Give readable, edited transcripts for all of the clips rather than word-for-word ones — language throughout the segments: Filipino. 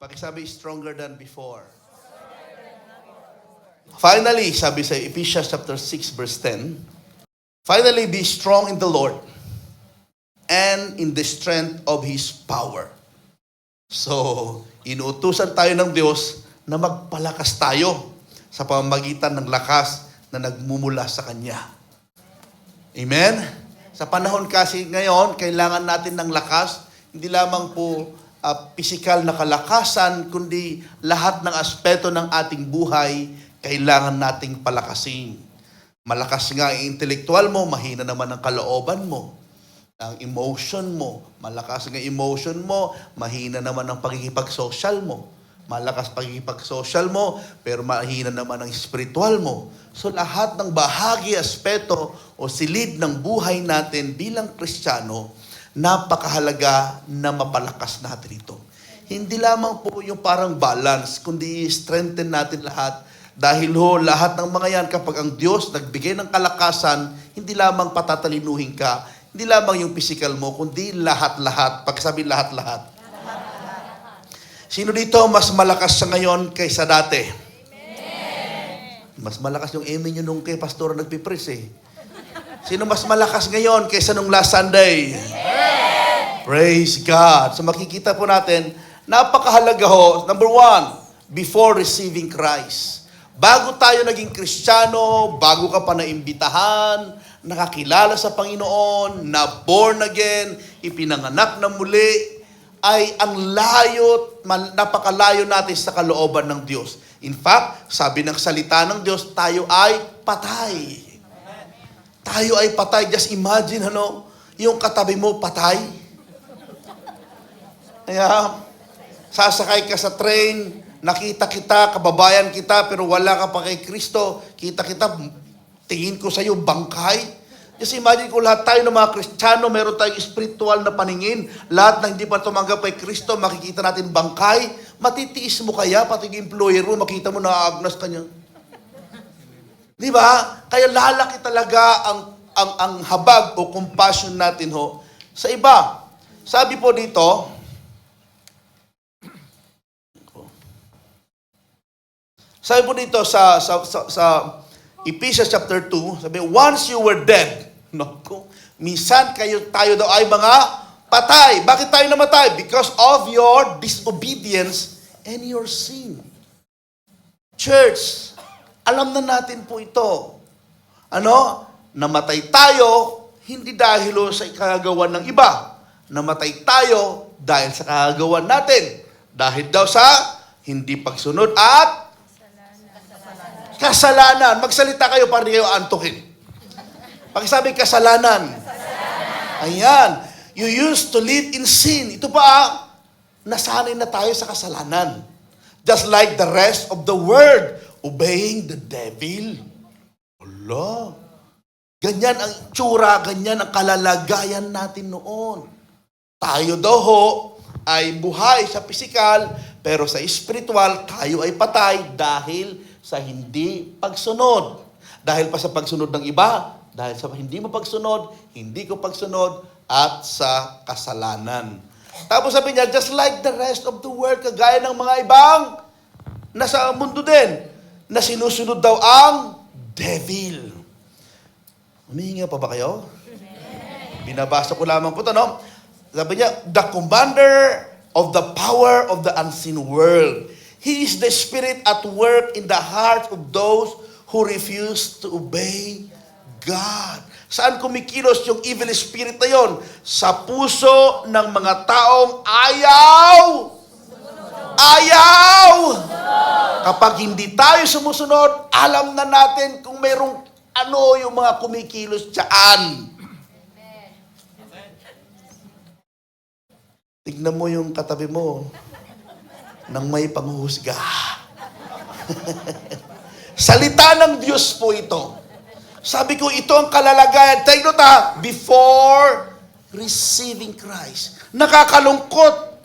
Pakisabi, stronger than before. Finally, sabi sa Ephesians chapter 6 verse 10, finally, be strong in the Lord and in the strength of His power. So, inuutusan tayo ng Diyos na magpalakas tayo sa pamamagitan ng lakas na nagmumula sa Kanya. Amen? Sa panahon kasi ngayon, kailangan natin ng lakas, hindi lamang po pisikal na kalakasan, kundi lahat ng aspeto ng ating buhay, kailangan nating palakasin. Malakas nga ang intelektual mo, mahina naman ang kalooban mo. Ang emotion mo, malakas ang emotion mo, mahina naman ang pagkikipag-social mo. Malakas pagkikipag-social mo, pero mahina naman ang spiritual mo. So lahat ng bahagi, aspeto o silid ng buhay natin bilang Kristiyano, napakahalaga na mapalakas natin ito. Hindi lamang po yung parang balance, kundi strengthen natin lahat. Dahil lahat ng mga yan, kapag ang Diyos nagbigay ng kalakasan, hindi lamang patatalinuhin ka, hindi lamang yung physical mo, kundi lahat-lahat. Pagsabi lahat-lahat. Sino dito mas malakas sa ngayon kaysa dati? Amen. Mas malakas yung amen nyo nung kay pastor nagpipres eh. Sino mas malakas ngayon kaysa nung last Sunday? Amen. Praise God. So makikita po natin, napakahalaga ho. Number 1, before receiving Christ. Bago tayo naging Kristiyano, bago ka pa naimbitahan, nakakilala sa Panginoon, na born again, ipinanganak na muli, ay ang layo, napakalayo natin sa kalooban ng Diyos. In fact, sabi ng salita ng Diyos, tayo ay patay. Tayo ay patay. Just imagine, yung katabi mo patay. Kaya, sasakay ka sa train, nakita kita, kababayan kita, pero wala ka pa kay Kristo. Kita kita, tingin ko sa iyo, bangkay. Just imagine kung lahat tayo ng mga Kristiyano, meron tayong spiritual na paningin. Lahat na hindi pa tumanggap kay Kristo, makikita natin bangkay. Matitiis mo kaya, pati yung employer mo, makita mo na-agnas ka niya. Di ba? Kaya lalaki talaga ang habag o compassion natin sa iba. Sabi po dito, sa Ephesians chapter 2, sabi, once you were dead, minsan tayo daw ay mga patay. Bakit tayo namatay? Because of your disobedience and your sin. Church, alam na natin po ito. Namatay tayo, hindi dahil sa kagagawan ng iba. Namatay tayo dahil sa kagagawan natin. Dahil daw sa hindi pagsunod at kasalanan. Magsalita kayo para hindi kayo antukin. Pakisabi, kasalanan. Ayan. You used to live in sin. Ito pa, nasanay na tayo sa kasalanan. Just like the rest of the world, obeying the devil. Allah. Ganyan ang itsura, ganyan ang kalalagayan natin noon. Tayo daw ay buhay sa pisikal, pero sa spiritual, tayo ay patay dahil sa hindi pagsunod. Dahil pa sa pagsunod ng iba, dahil sa hindi mo pagsunod, hindi ko pagsunod, at sa kasalanan. Tapos sabi niya, just like the rest of the world, kagaya ng mga ibang nasa mundo din, na sinusunod daw ang devil. Humihinga pa ba kayo? Binabasa ko lamang po ito, Sabi niya, the commander of the power of the unseen world. He is the spirit at work in the heart of those who refuse to obey God. Saan kumikilos yung evil spirit na yon? Sa puso ng mga taong ayaw! Kapag hindi tayo sumusunod, alam na natin kung mayroong yung mga kumikilos dyan. Tignan mo yung katabi mo nang may panghuhusga. Salita ng Diyos po ito. Sabi ko, ito ang kalalagayan. Take note before receiving Christ. Nakakalungkot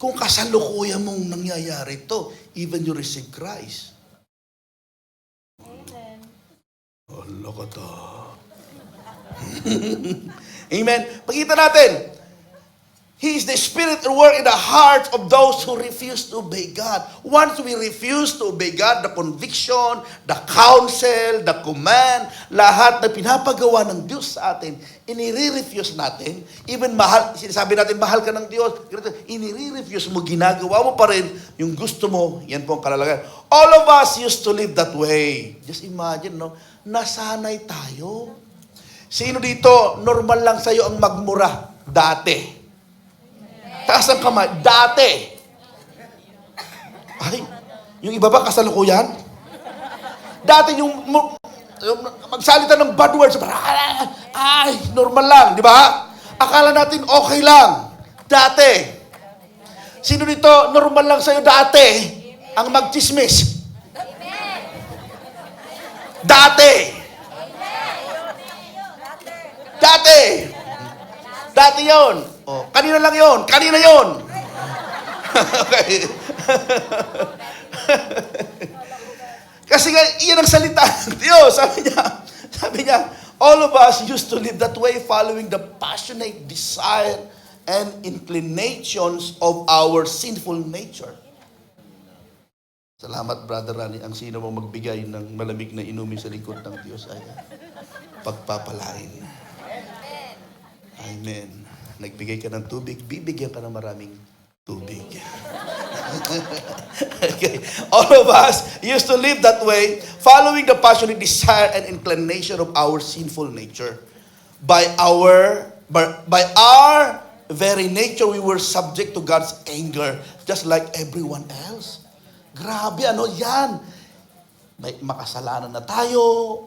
kung kasalukuyan mong nangyayari ito, even you receive Christ. Amen. Allah ka ta. Amen. Pakita natin. He is the Spirit at work in the hearts of those who refuse to obey God. Once we refuse to obey God, the conviction, the counsel, the command, lahat na pinapagawa ng Diyos sa atin, inire-refuse natin. Even mahal, sinasabi natin, mahal ka ng Diyos, inire-refuse mo, ginagawa mo pa rin yung gusto mo. Yan po ang kalalagayan. All of us used to live that way. Just imagine, no? Nasanay tayo. Sino dito, normal lang sa'yo ang magmura dati? Taas ang kamay. Dati. Ay, yung iba ba kasalukuyan? Dati yung magsalita ng bad words, ay, normal lang, di ba? Akala natin okay lang. Dati. Sino dito, normal lang sa'yo dati ang magchismis? Dati. Dati. Dati yun. Oh, kanina lang yon, kanina yon. Okay. Kasi nga, iyan ang salita ng Diyos. Sabi niya, all of us used to live that way, following the passionate desire and inclinations of our sinful nature. Salamat, Brother Rani. Ang sino mo magbigay ng malamig na inumin sa likod ng Diyos ay pagpapalain. Amen. Nagbigay ka ng tubig, bibigyan ka ng maraming tubig. Okay. All of us used to live that way, following the passionate desire and inclination of our sinful nature. By our very nature, we were subject to God's anger, just like everyone else. Grabe, ano yan? May makasalanan na tayo,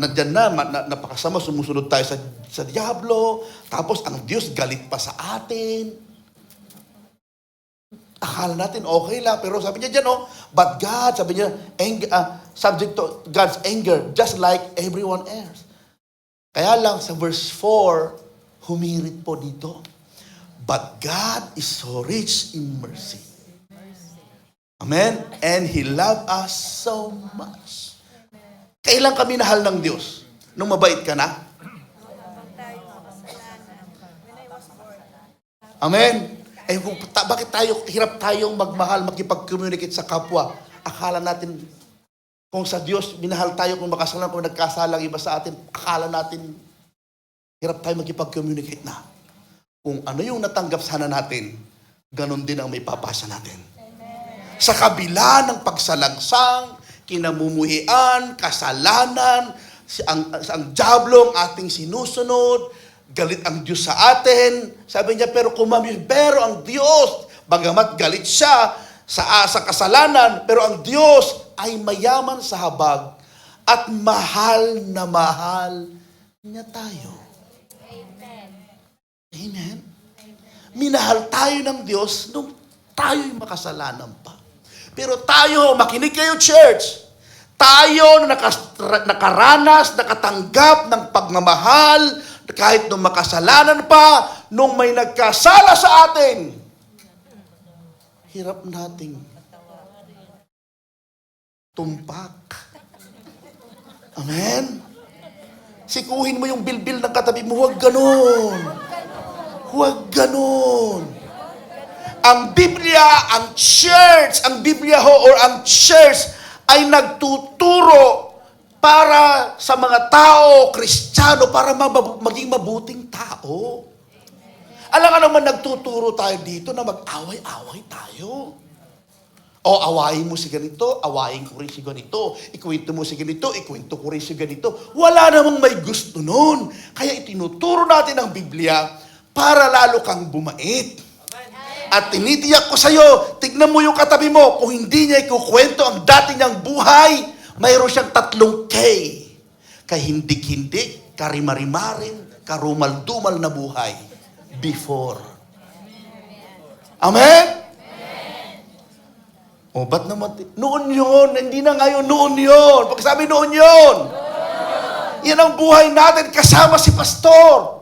nandiyan na, napakasama, sumusunod tayo sa Diablo, tapos ang Diyos galit pa sa atin. Akala natin okay lang, pero sabi niya dyan, but God, sabi niya, subject to God's anger, just like everyone else. Kaya lang, sa verse 4, humirit po dito, but God is so rich in mercy. Amen? And He loved us so much. Kailan kami nahal ng Diyos? Nung mabait ka na? Amen? Eh, bakit hirap tayong magmahal, makipag-communicate sa kapwa? Akala natin, kung sa Diyos, minahal tayo, kung makasalanan, kung nagkasalang iba sa atin, akala natin, hirap tayo makipag-communicate na. Kung ano yung natanggap sana natin, ganun din ang may papasa natin. Sa kabila ng pagsalangsang, kinamumuhian, kasalanan, ang diablo ang ating sinusunod, galit ang Diyos sa atin. Sabi niya, pero ang Diyos, bagamat galit siya sa kasalanan, pero ang Diyos ay mayaman sa habag at mahal na mahal niya tayo. Amen. Amen. Minahal tayo ng Diyos nung tayo'y makasalanan pa. Pero tayo, makinig kayo, church, tayo na nakaranas, nakatanggap ng pagmamahal, kahit nung makasalanan pa, nung may nagkasala sa atin, hirap nating tumpak. Amen? Sikuhin mo yung bilbil ng katabi mo, huwag ganun. Huwag ganun. Ang Biblia, ang church, ang Biblia or ang church ay nagtuturo para sa mga tao, Kristiyano, para maging mabuting tao. Alam nga naman, nagtuturo tayo dito na mag-away-away tayo. O awayin mo si ganito, awayin ko rin si ganito. Ikwento mo si ganito, ikwento ko rin si ganito. Wala namang may gusto nun. Kaya itinuturo natin ang Biblia para lalo kang bumait. At tinitiyak ko sa'yo, tignan mo yung katabi mo, kung hindi niya ikukwento ang dati niyang buhay, mayroon siyang 3 K. Kahindik-hindik, karimarimarin, karumal-dumal na buhay. Before. Amen? O, ba't naman? Noon yun, hindi na ngayon, noon yun. Pag sabi noon yun. Yan ang buhay natin kasama si Pastor.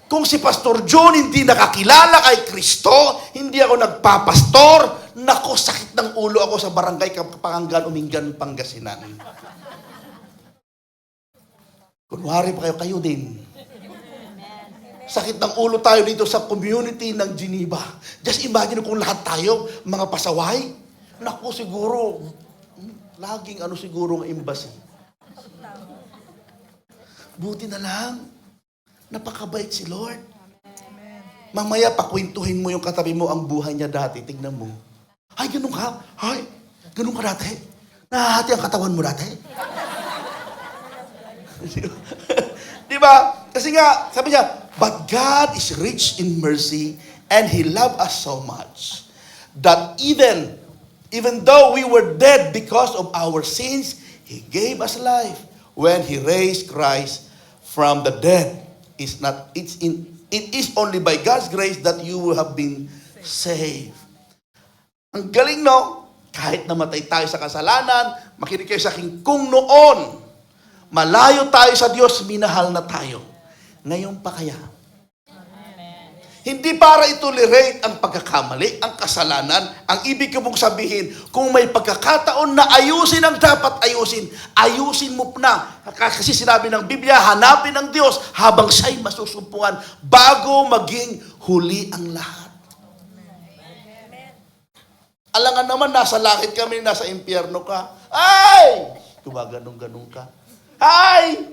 Kung si Pastor John hindi nakakilala kay Kristo, hindi ako nagpapastor, nako, sakit ng ulo ako sa barangay Kapanggan, Umingan, Pangasinan. Kunwari pa kayo din. sakit ng ulo tayo dito sa community ng Geneva. Just imagine kung lahat tayo, mga pasaway. Naku, siguro, laging siguro ang embassy. Buti na lang, napakabait si Lord. Mamaya, pakwentuhin mo yung katabi mo ang buhay niya dati. Tignan mo. Ay, ganun ka? Ay, ganun ka dati? Nahahati ang katawan mo dati? Di ba? Kasi nga, sabi niya, but God is rich in mercy and He loved us so much that even though we were dead because of our sins, He gave us life when He raised Christ from the dead. It is only by God's grace that you will have been saved. Ang galing, no? Kahit namatay tayo sa kasalanan, makinig kayo sa akin, kung noon, malayo tayo sa Diyos, minahal na tayo. Ngayon pa kaya? Hindi para itolerate ang pagkakamali, ang kasalanan. Ang ibig ko mong sabihin, kung may pagkakataon na ayusin ang dapat ayusin, ayusin mo na. Kasi sinabi ng Biblia, hanapin ang Diyos habang siya'y masusumpungan bago maging huli ang lahat. Alangan naman, nasa langit kami, nasa impyerno ka. Ay! Gumaganong-ganong ka. Ay!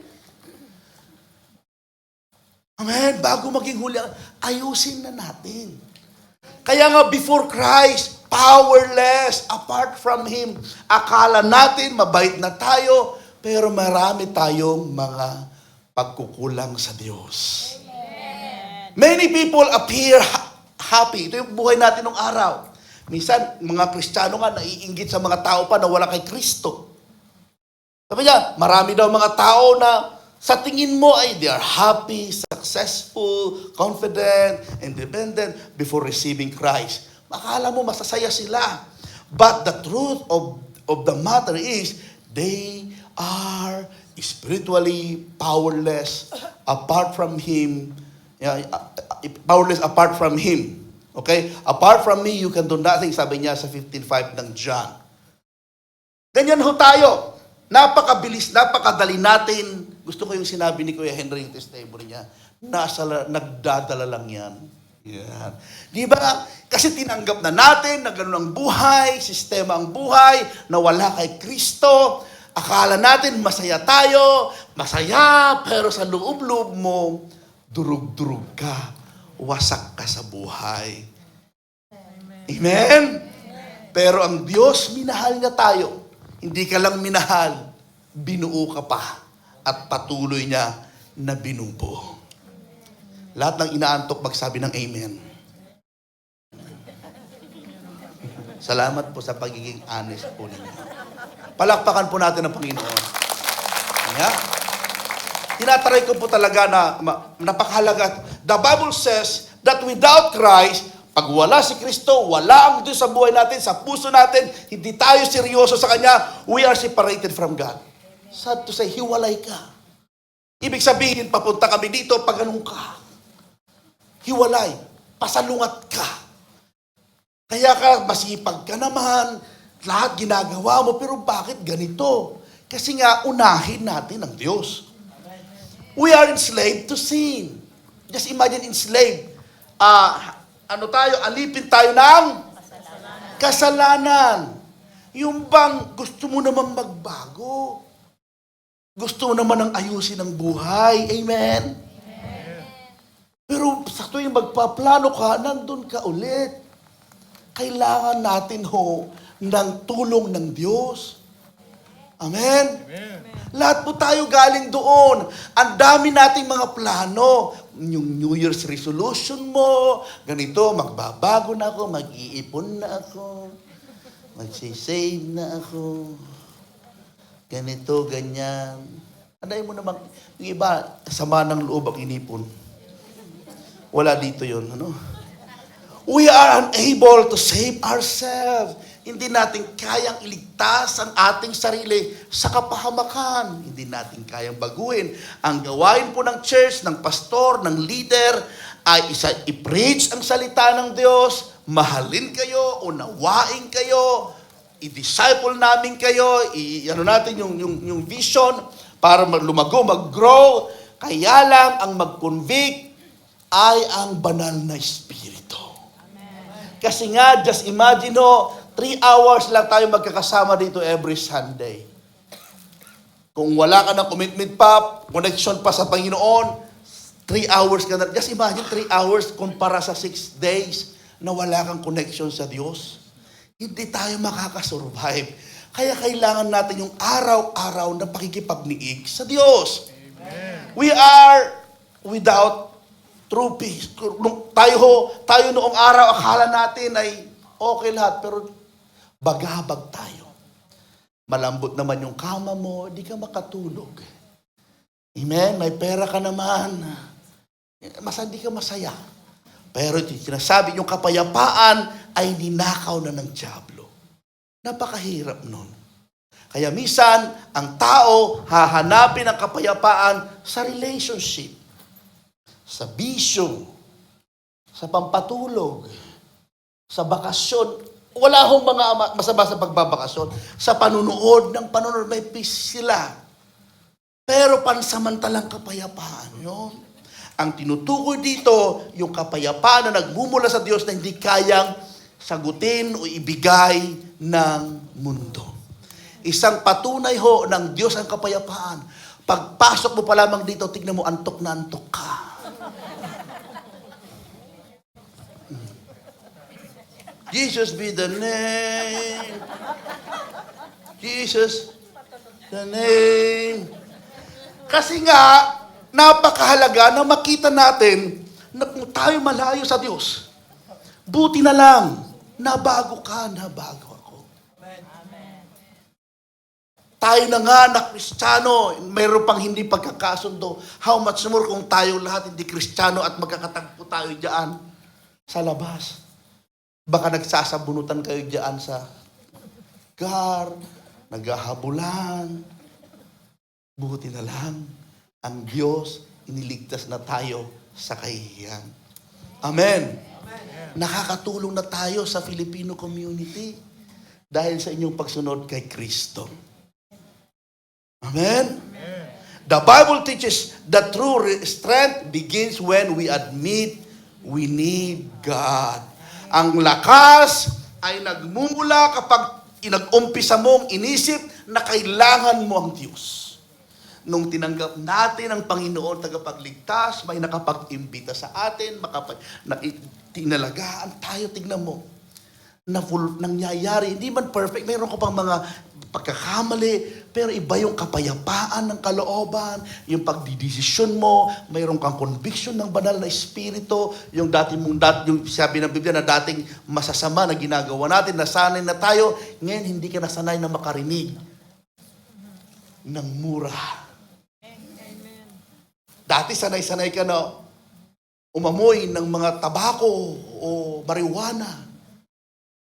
Amen. Bago maging huli, ayusin na natin. Kaya nga before Christ, powerless, apart from Him. Akala natin mabait na tayo, pero marami tayong mga pagkukulang sa Diyos. Amen. Many people appear happy. Ito yung buhay natin ng araw. Minsan, mga Kristiyano nga naiinggit sa mga tao pa na wala kay Kristo. Sabi niya, marami daw mga tao na sa tingin mo ay they are happy, successful, confident, independent before receiving Christ. Akala mo masasaya sila. But the truth of the matter is, they are spiritually powerless apart from Him. Powerless apart from Him. Okay? Apart from me, you can do nothing, sabi niya sa 15:5 ng John. Ganyan ho tayo. Napakabilis, napakadali natin. Gusto ko yung sinabi ni Kuya Henry, yung testimony niya. Nagdadala lang yan. Yan. Di ba? Kasi tinanggap na natin na gano'n ang buhay, sistema ang buhay, na wala kay Kristo. Akala natin masaya tayo, masaya, pero sa loob-loob mo, durug-durug ka, wasak ka sa buhay. Amen? Pero ang Diyos, minahal niya tayo. Hindi ka lang minahal, binuo ka pa at patuloy niya na binubuo. Lahat ng inaantok magsabi ng amen. Salamat po sa pagiging honest po ninyo. Palakpakan po natin ang Panginoon. Yeah? Tinataray ko po talaga na napakahalaga. The Bible says that without Christ, pag wala si Kristo, wala ang Diyos sa buhay natin, sa puso natin, hindi tayo seryoso sa Kanya, we are separated from God. Sad to say, hiwalay ka. Ibig sabihin, papunta kami dito pag ganun ka. Hiwalay. Pasalungat ka. Kaya ka, masipag ka naman, lahat ginagawa mo, pero bakit ganito? Kasi nga, unahin natin ang Diyos. We are enslaved to sin. Just imagine enslaved. Alipin tayo ng kasalanan. Yung bang gusto mo naman magbago. Gusto mo naman ang ayusin ang buhay. Amen? Pero sa tuwing magpaplano ka, nandun ka ulit. Kailangan natin ng tulong ng Diyos. Amen? Lahat po tayo galing doon. Ang dami nating mga plano. Yung New Year's resolution mo, ganito, magbabago na ako, mag-iipon na ako, magsisave na ako, ganito, ganyan. Anday mo naman, yung iba, sama ng loob ang inipon. Wala dito yun, ano? We are unable to save ourselves. Hindi natin kayang iligtas ang ating sarili sa kapahamakan. Hindi natin kayang baguhin. Ang gawain po ng church, ng pastor, ng leader, ay i-preach ang salita ng Diyos, mahalin kayo, unawain kayo, i-disciple namin kayo, natin yung vision para lumago, mag-grow. Kaya lang ang mag-convict, ay ang banal na Espiritu. Kasi nga, just imagine 3 hours lang tayo magkakasama dito every Sunday. Kung wala ka ng commitment pa, connection pa sa Panginoon, 3 hours ka na. Just imagine 3 hours kumpara sa 6 days na wala kang connection sa Diyos. Hindi tayo makakasurvive. Kaya kailangan natin yung araw-araw na pakikipagniig sa Diyos. Amen. We are without true peace. Tayo noong araw, akala natin ay okay lahat, pero bagabag tayo. Malambot naman yung kama mo, di ka makatulog. Amen? May pera ka naman. Di ka masaya. Pero sinasabi yung kapayapaan ay ninakaw na ng dyablo. Napakahirap nun. Kaya minsan, ang tao hahanapin ang kapayapaan sa relationship, sa bisyo, sa pampatulog, sa bakasyon. Wala hong mga masama sa pagbabakasyon. Sa panunood, may peace sila. Pero pansamantalang kapayapaan yun. Ang tinutukoy dito, yung kapayapaan na nagmumula sa Diyos na hindi kayang sagutin o ibigay ng mundo. Isang patunay ng Diyos ang kapayapaan. Pagpasok mo pa lamang dito, tignan mo, antok na antok ka. Jesus be the name. Jesus the name. Kasi nga, napakahalaga na makita natin na kung tayo malayo sa Diyos, buti na lang, nabago ka, nabago ako. Amen. Tayo na nga na Kristiyano, mayroon pang hindi pagkakasundo. How much more kung tayo lahat hindi Kristiyano at magkakatagpo tayo diyan sa labas. Baka nagsasabunutan kayo diyan sa gar, naghahabulan. Buti na lang, ang Diyos iniligtas na tayo sa kahihiyan. Amen. Nakakatulong na tayo sa Filipino community dahil sa inyong pagsunod kay Kristo. Amen? The Bible teaches the true strength begins when we admit we need God. Ang lakas ay nagmumula kapag inag-umpisa mong inisip na kailangan mo ang Diyos. Nung tinanggap natin ang Panginoon tagapagligtas, may nakapag-imbita sa atin, tinalagaan tayo, tignan mo, nangyayari, hindi man perfect, mayroon ko pang mga pagkakamali, pero iba yung kapayapaan ng kalooban, yung pagdidesisyon mo, mayroon kang conviction ng banal na espiritu, yung yung sabi ng Biblia na dating masasama na ginagawa natin, nasanay na tayo, ngayon hindi ka nasanay na makarinig ng mura. Dati sanay-sanay ka na umamoy ng mga tabako o marijuana.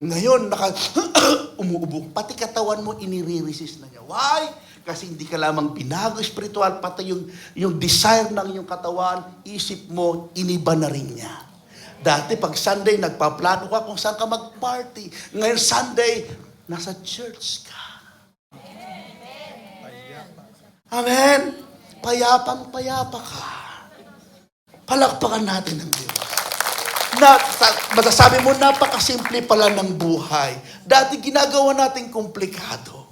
Ngayon, umuubo. Pati katawan mo, inire-resist na niya. Why? Kasi hindi ka lamang binago spiritual, pati yung desire ng iyong katawan, isip mo, iniba na rin niya. Dati, pag Sunday, nagpaplano ka kung saan ka mag-party. Ngayon, Sunday, nasa church ka. Amen? Payapang-payapa ka. Palakpakan natin ng Diyos. Masasabi mo, napakasimple pala ng buhay. Dati ginagawa natin komplikado.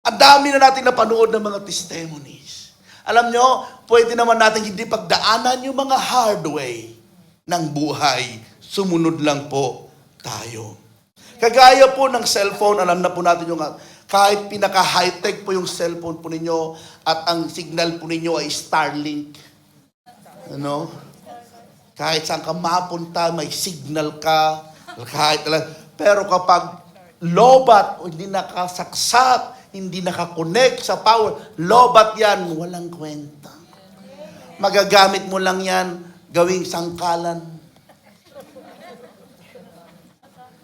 Ang dami na natin napanood ng mga testimonies. Alam nyo, pwede naman natin hindi pagdaanan yung mga hard way ng buhay. Sumunod lang po tayo. Kagaya po ng cellphone, alam na po natin yung kahit pinaka-high-tech po yung cellphone po ninyo at ang signal po ninyo ay Starlink. Ano? Kahit saan ka mapunta, may signal ka. Pero kapag lobat o hindi nakasaksak, hindi nakakonect sa power, lobat yan, walang kwenta. Magagamit mo lang yan, gawing sangkalan.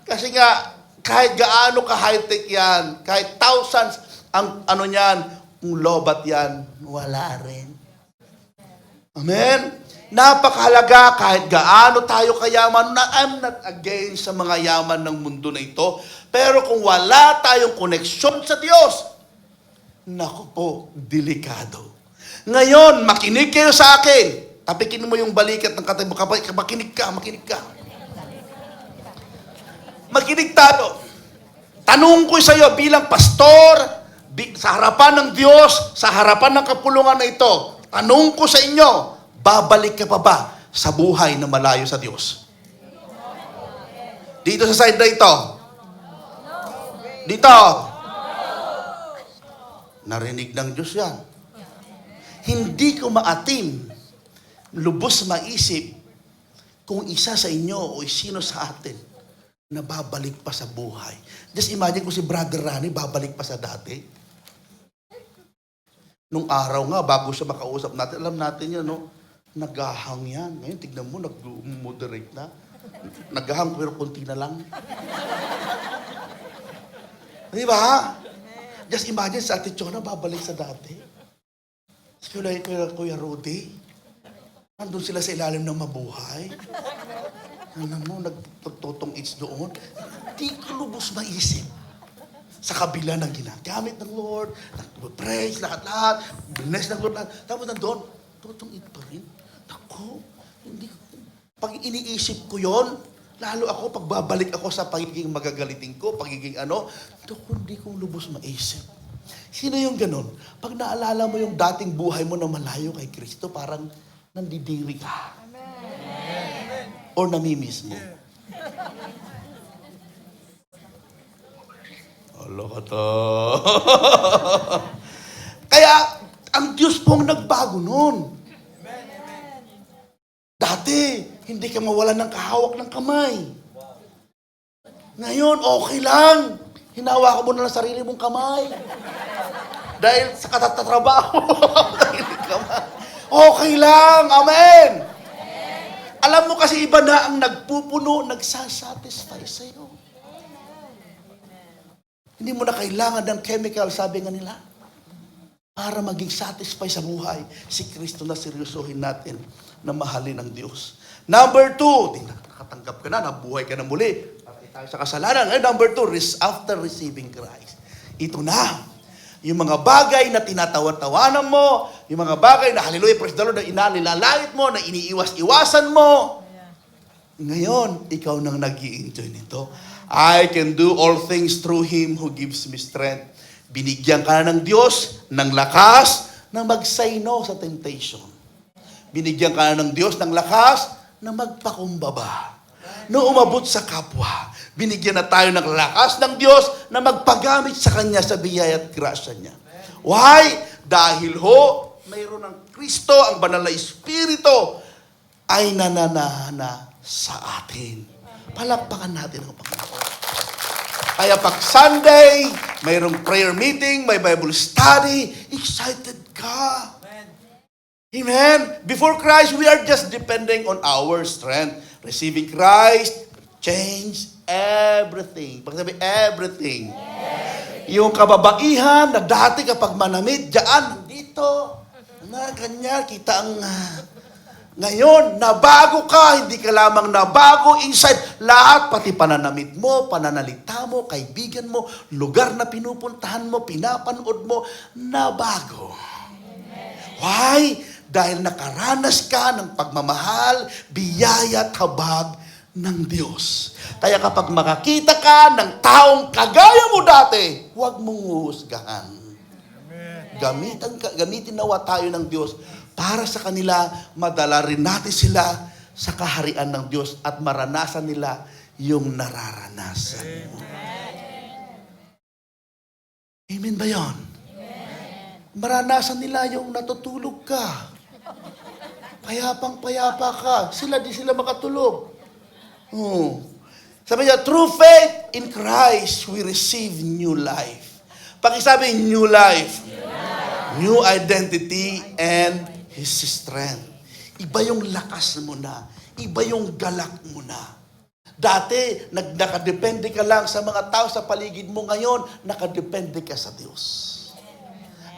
Kasi nga, kahit gaano ka high-tech yan, kahit thousands, ang ano niyan, kung lobat yan, wala rin. Amen? Napakahalaga kahit gaano tayo kayaman, na I'm not against sa mga yaman ng mundo na ito, pero kung wala tayong koneksyon sa Diyos, naku po, delikado. Ngayon, makinig kayo sa akin. Tapikin mo yung balikat ng katabi mo. Makinig ka. Makinig tayo. Tanong ko sa iyo bilang pastor, sa harapan ng Diyos, sa harapan ng kapulungan na ito, tanong ko sa inyo, babalik ka pa ba sa buhay na malayo sa Diyos? Dito sa side na ito. Dito. Narinig ng Diyos yan. Hindi ko maatim, lubos maisip, kung isa sa inyo o sino sa atin na babalik pa sa buhay. Just imagine kung si Brother Rani babalik pa sa dati. Nung araw nga, bago siya makausap natin, alam natin yan, no? Naghahang yan. Ngayon, tignan mo, nag-moderate na. Naghahang pero konti na lang. Di ba? Just imagine sa Ate Chona, babalik sa dati. Kuya Rudy, nandun sila sa ilalim ng mabuhay. Ano mo, nagtutong it's doon. Di ko lubos maisip. Sa kabila ng ginagamit ng Lord, nag-praise, lahat-lahat, bless ng Lord, lahat. Tapos nandun, tutong it pa rin. Ako, hindi ko. Pag iniisip ko yon, lalo ako, pagbabalik ako sa pagiging magagaliting ko, pagiging hindi ko lubos maisip. Sino yung ganun? Pag naalala mo yung dating buhay mo na malayo kay Kristo, parang nandidiri ka. Or namimiss mo. Alo ka to. Kaya, ang Diyos pong nagbago nun. Dati, hindi ka mawalan ng kahawak ng kamay. Ngayon, okay lang. Hinawakan mo na lang sarili mong kamay. Dahil sa katatatrabaho. Okay lang. Amen. Alam mo kasi iba na ang nagpupuno, nagsasatisfy sa'yo. Hindi mo na kailangan ng chemical, sabi nga nila. Para maging satisfy sa buhay, si Kristo na seryosohin natin na mahalin ng Diyos. Number 2, nakatanggap ka na, nabuhay ka na muli. Patay tayo sa kasalanan. Number 2, after receiving Christ. Ito na. Yung mga bagay na tinatawa-tawanan mo, yung mga bagay na hallelujah, praise the Lord, na inalilalait mo, na iniiwas-iwasan mo. Ngayon, ikaw nang nag-i-enjoy nito. I can do all things through Him who gives me strength. Binigyan ka na ng Diyos ng lakas na mag-say no sa temptation. Binigyan ka na ng Diyos ng lakas na magpakumbaba. No umabot sa kapwa. Binigyan na tayo ng lakas ng Diyos na magpagamit sa Kanya sa biyaya at grasya Niya. Why? Dahil mayroon ng Kristo, ang banal na Espiritu, ay nananana sa atin. Palakpakan natin ang Panginoon. Kaya pag Sunday, mayroong prayer meeting, may Bible study, excited ka. Amen. Before Christ, we are just depending on our strength. Receiving Christ, change everything. Pag sabi, everything. Yung kababaihan na dati kapag manamit, dyan, dito, na ganyan, kita ang... Ngayon, nabago ka, hindi ka lamang nabago inside. Lahat, pati pananamit mo, pananalita mo, kaibigan mo, lugar na pinupuntahan mo, pinapanood mo, nabago. Why? Dahil nakaranas ka ng pagmamahal, biyaya at habag ng Diyos. Kaya kapag makakita ka ng taong kagaya mo dati, huwag mong huhusgahan. Gamitin nawa tayo ng Diyos para sa kanila, madala rin natin sila sa kaharian ng Diyos at maranasan nila yung nararanasan mo. Amen ba yun? Maranasan nila yung natutulog ka. Payapang-payapa ka. Di sila makatulog. Sabi niya, through faith in Christ, we receive new life. Pakisabi, new life. New identity and His strength. Iba yung lakas mo na. Iba yung galak mo na. Dati, nakadepende ka lang sa mga tao sa paligid mo. Ngayon, nakadepende ka sa Diyos.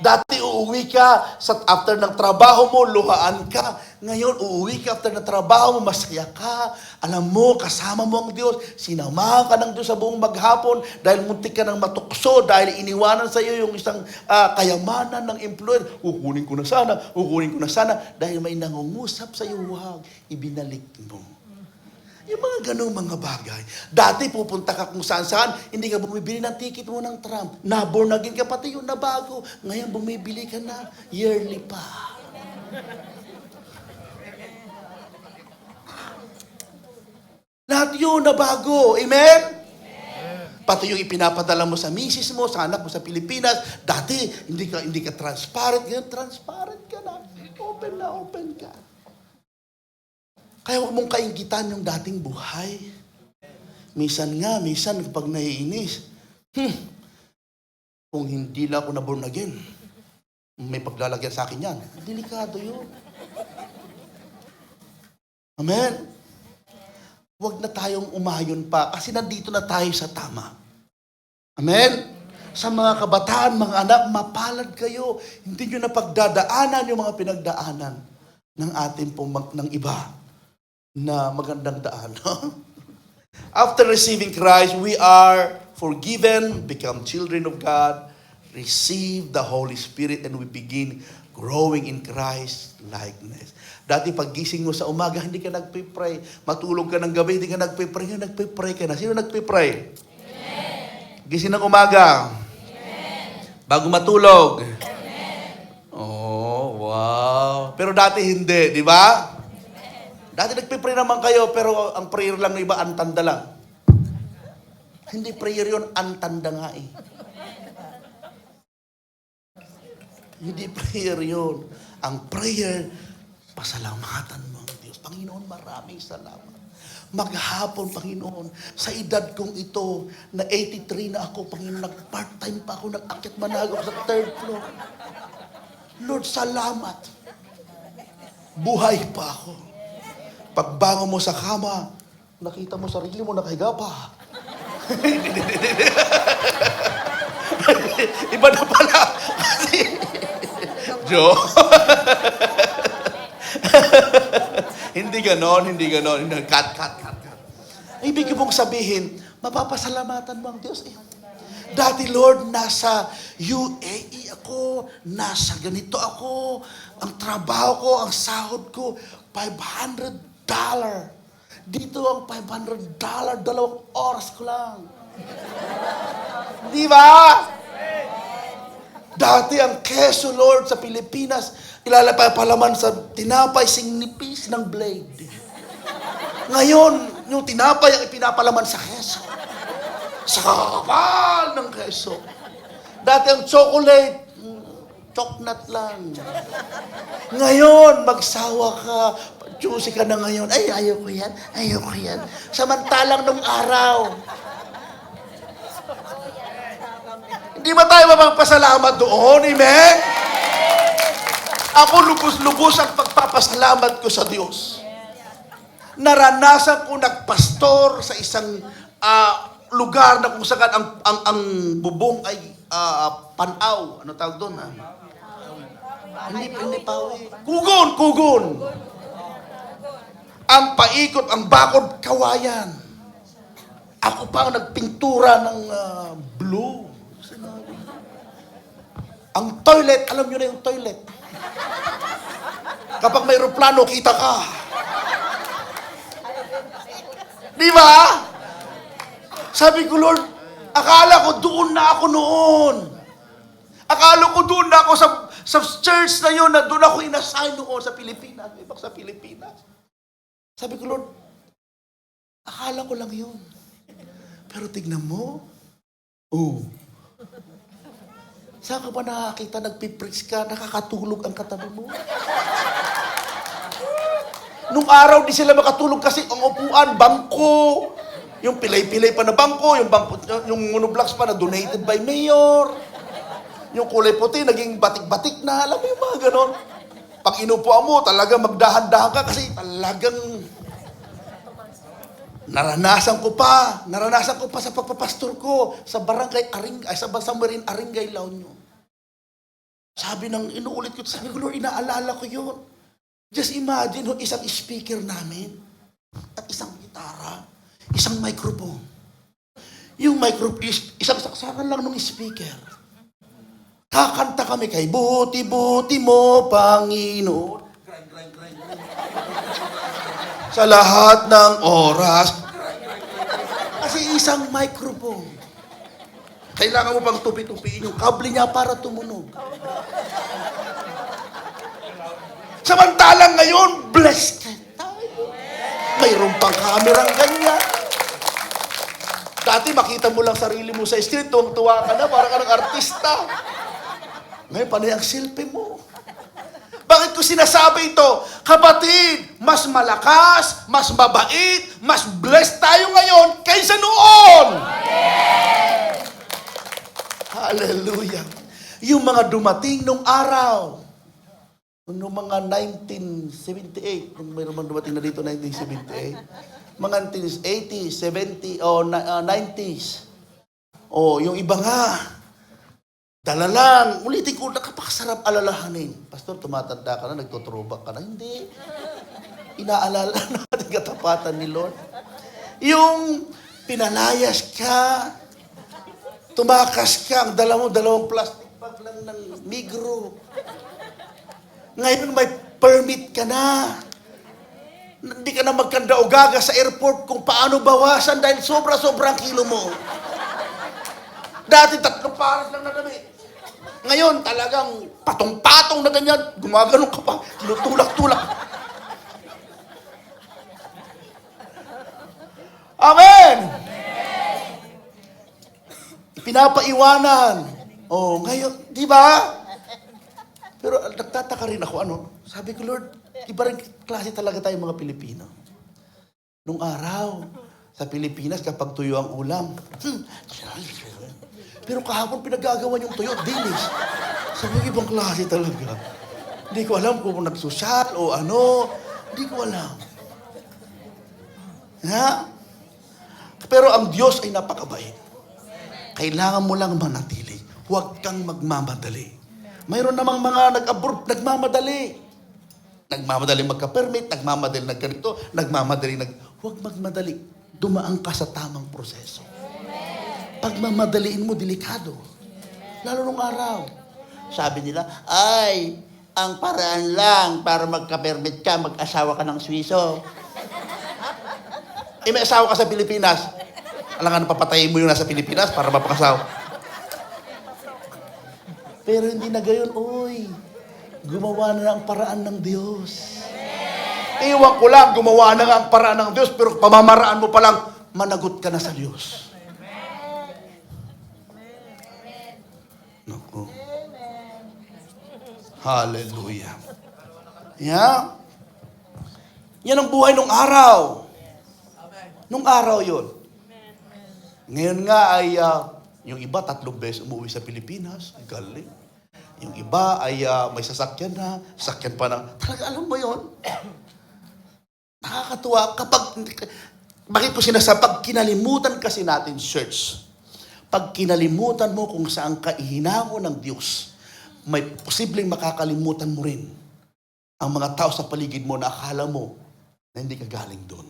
Dati uuwi ka, after ng trabaho mo, luhaan ka. Ngayon, uuwi ka after ng trabaho mo, masaya ka. Alam mo, kasama mo ang Diyos. Sinamahan ka ng Diyos sa buong maghapon dahil muntik ka ng matukso, dahil iniwanan sa iyo yung isang kayamanan ng employer. Kukunin ko na sana, dahil may nangungusap sa iyo, huwag, ibinalik mo. Yung mga ganong mga bagay. Dati pupunta ka kung saan-saan, hindi ka bumibili ng ticket mo ng tram. Na-born again ka, pati yung nabago. Ngayon bumibili ka na, yearly pa. Lahat yun nabago. Amen? Pati yung ipinapadala mo sa misis mo, sa anak mo sa Pilipinas. Dati, hindi ka transparent. Ngayon, transparent ka na. Open ka. Kaya huwag mong kainggitan yung dating buhay. Minsan kapag naiinis, kung hindi na ako na-born again, may paglalagyan sa akin yan. Delikado yun. Amen? Huwag na tayong umayon pa kasi nandito na tayo sa tama. Amen? Sa mga kabataan, mga anak, mapalad kayo. Hindi nyo na pagdadaanan yung mga pinagdaanan ng ating ng iba na magandang daan. After receiving Christ, we are forgiven, become children of God, receive the Holy Spirit, and we begin growing in Christ likeness. Dati paggising mo sa umaga, hindi ka nagpipray. Matulog ka ng gabi, hindi ka nagpipray. Ngayon nagpipray ka na. Sino nagpipray? Amen. Gising ng umaga. Amen. Bago matulog. Amen. Oh, wow. Pero dati hindi, di ba? Dati nagpipray naman kayo, pero ang prayer lang ng iba, antanda lang. Hindi prayer yun, antanda nga eh. Hindi prayer yun. Ang prayer, pasalamatan mo ang Diyos. Panginoon, maraming salamat. Maghapon, Panginoon, sa edad kong ito, na 83 na ako, Panginoon, nag-part-time pa ako, nag-akyat manag ako sa 3rd floor. Lord, salamat. Buhay pa ako. Pagbangon mo sa kama, nakita mo sarili mo, nakahiga pa. Iba na pala. Joe. Hindi ganon. Cut. Ibig mong sabihin, mapapasalamatan mo ang Diyos eh. Dati, Lord, nasa UAE ako, nasa ganito ako, ang trabaho ko, ang sahod ko, $500. Dito ang $500, 2 oras ko lang. Di ba? Dati ang keso, Lord, sa Pilipinas, ilalapalaman sa tinapay, singnipis ng blade. Ngayon, yung tinapay ang ipinapalaman sa keso. Sa kakapal ng keso. Dati ang chocolate, choknat lang. Ngayon, magsawa ka, juicy ka na ngayon. Ay, ayoko yan. Samantalang nung araw. Hindi ba tayo mapagpasalamat doon? Amen? Ako lubos-lubos ang pagpapasalamat ko sa Diyos. Naranasan ko nagpastor sa isang lugar na kung saan ang bubong ay panaw. Ano tawag doon? Hindi pawi. Kugon. Ang paikot, ang bakod, kawayan. Ako pa ang nagpintura ng blue. Ang toilet, alam nyo na yung toilet. Kapag may aeroplano, kita ka. Di ba? Sabi ko, Lord, akala ko doon na ako noon. Akala ko doon na ako sa church na yun, na doon ako inassign noon sa Pilipinas. Ibang sa Pilipinas. Sabi ko, Lord, akala ko lang yun. Pero tignan mo, saan ka ba nakakita, nagpipreach ka, nakakatulog ang katabi mo? Nung araw, di sila makatulog kasi ang upuan, bangko. Yung pilay-pilay pa na bangko, yung monoblocks pa na donated by mayor. Yung kulay puti, naging batik-batik na. Alam mo yung mga ganon. Pag inupuan mo, talaga magdahan-dahan ka kasi talagang naranasan ko pa sa pagpapastor ko sa barangay Aringay, somewhere in Aringay, La Union. Sabi ng inuulit ko, sabi ko, Lord, inaalala ko yun. Just imagine, isang speaker namin at isang gitara, isang microphone. Yung microphone, isang saksakan lang ng speaker. Kakanta kami kay buti-buti mo, Panginoon. Sa lahat ng oras. Kasi isang microphone. Kailangan mo pang tupi-tupiin yung kable niya para tumunog. Samantalang ngayon, blessed ka tayo. Mayroon pang kamerang ganyan. Dati makita mo lang sarili mo sa street, tuwang-tuwa ka na, para ka ng artista. Ngayon, panay ang selfie mo. Bakit ko sinasabi ito? Kapatid, mas malakas, mas mabait, mas blessed tayo ngayon kaysa noon. Hallelujah. Yung mga dumating nung araw, nung mga 1978, nung mayroon man dumating na dito 1978, mga 1980s, 70s, o 90s, o yung iba nga, dala lang, ulitin ko, nakapakasarap alalahanin. Pastor, tumatanda ka na, nagtutrubak ka na. Hindi. Inaalala natin katapatan ni Lord. Yung pinalayas ka, tumakas ka, ang dala mo, dalawang plastic bag lang ng Migro. Ngayon may permit ka na. Hindi ka na magkanda o gaga sa airport kung paano bawasan dahil sobra-sobrang kilo mo. Dati 3 pares lang na damit. Ngayon talagang patong-patong na ganyan. Gumagano ka pa. Tinutulak-tulak. Amen! Pinapaiwanan. Oh, ngayon, di ba? Pero nagtataka rin ako, sabi ko, Lord, iba rin klase talaga tayo mga Pilipino. Nung araw, sa Pilipinas, kapag tuyo ang ulam, pero kahapon pinagagawa yung tuyo, dilis. Sabi ko, ibang klase talaga. Hindi ko alam kung nagsosyal o ano. Hindi ko alam. Ha? Pero ang Diyos ay napakabait. Kailangan mo lang manatili. Huwag kang magmamadali. Mayroon namang mga nag-abroad, nagmamadali. Nagmamadali magka-permit, nagmamadali nagganito, huwag magmadali. Dumaan ka sa tamang proseso. Pag mamadaliin mo, delikado. Lalo nung araw. Sabi nila, ay, ang paraan lang para magka-permit ka, mag-asawa ka ng Swiso. May asawa ka sa Pilipinas. Alam nga, papatayin mo yun nasa Pilipinas para mapakasawa. Pero hindi na gayon, uy. Gumawa na ang paraan ng Diyos. Iwan ko lang, gumawa na nga ang paraan ng Diyos, pero pamamaraan mo pa lang, managot ka na sa Diyos. Naku. Hallelujah. Yeah. Yan ang buhay nung araw. Nung araw yun. Ngayon nga ay, yung iba 3 beses umuwi sa Pilipinas. Galing. Yung iba ay may sasakyan na, sasakyan pa na. Talaga, alam mo yun? Nakakatuwa kapag, bakit ko sinasabi, pag kinalimutan kasi natin, church, pag kinalimutan mo kung saan ka ihinango ng Diyos, may posibleng makakalimutan mo rin ang mga tao sa paligid mo na akala mo na hindi ka galing doon.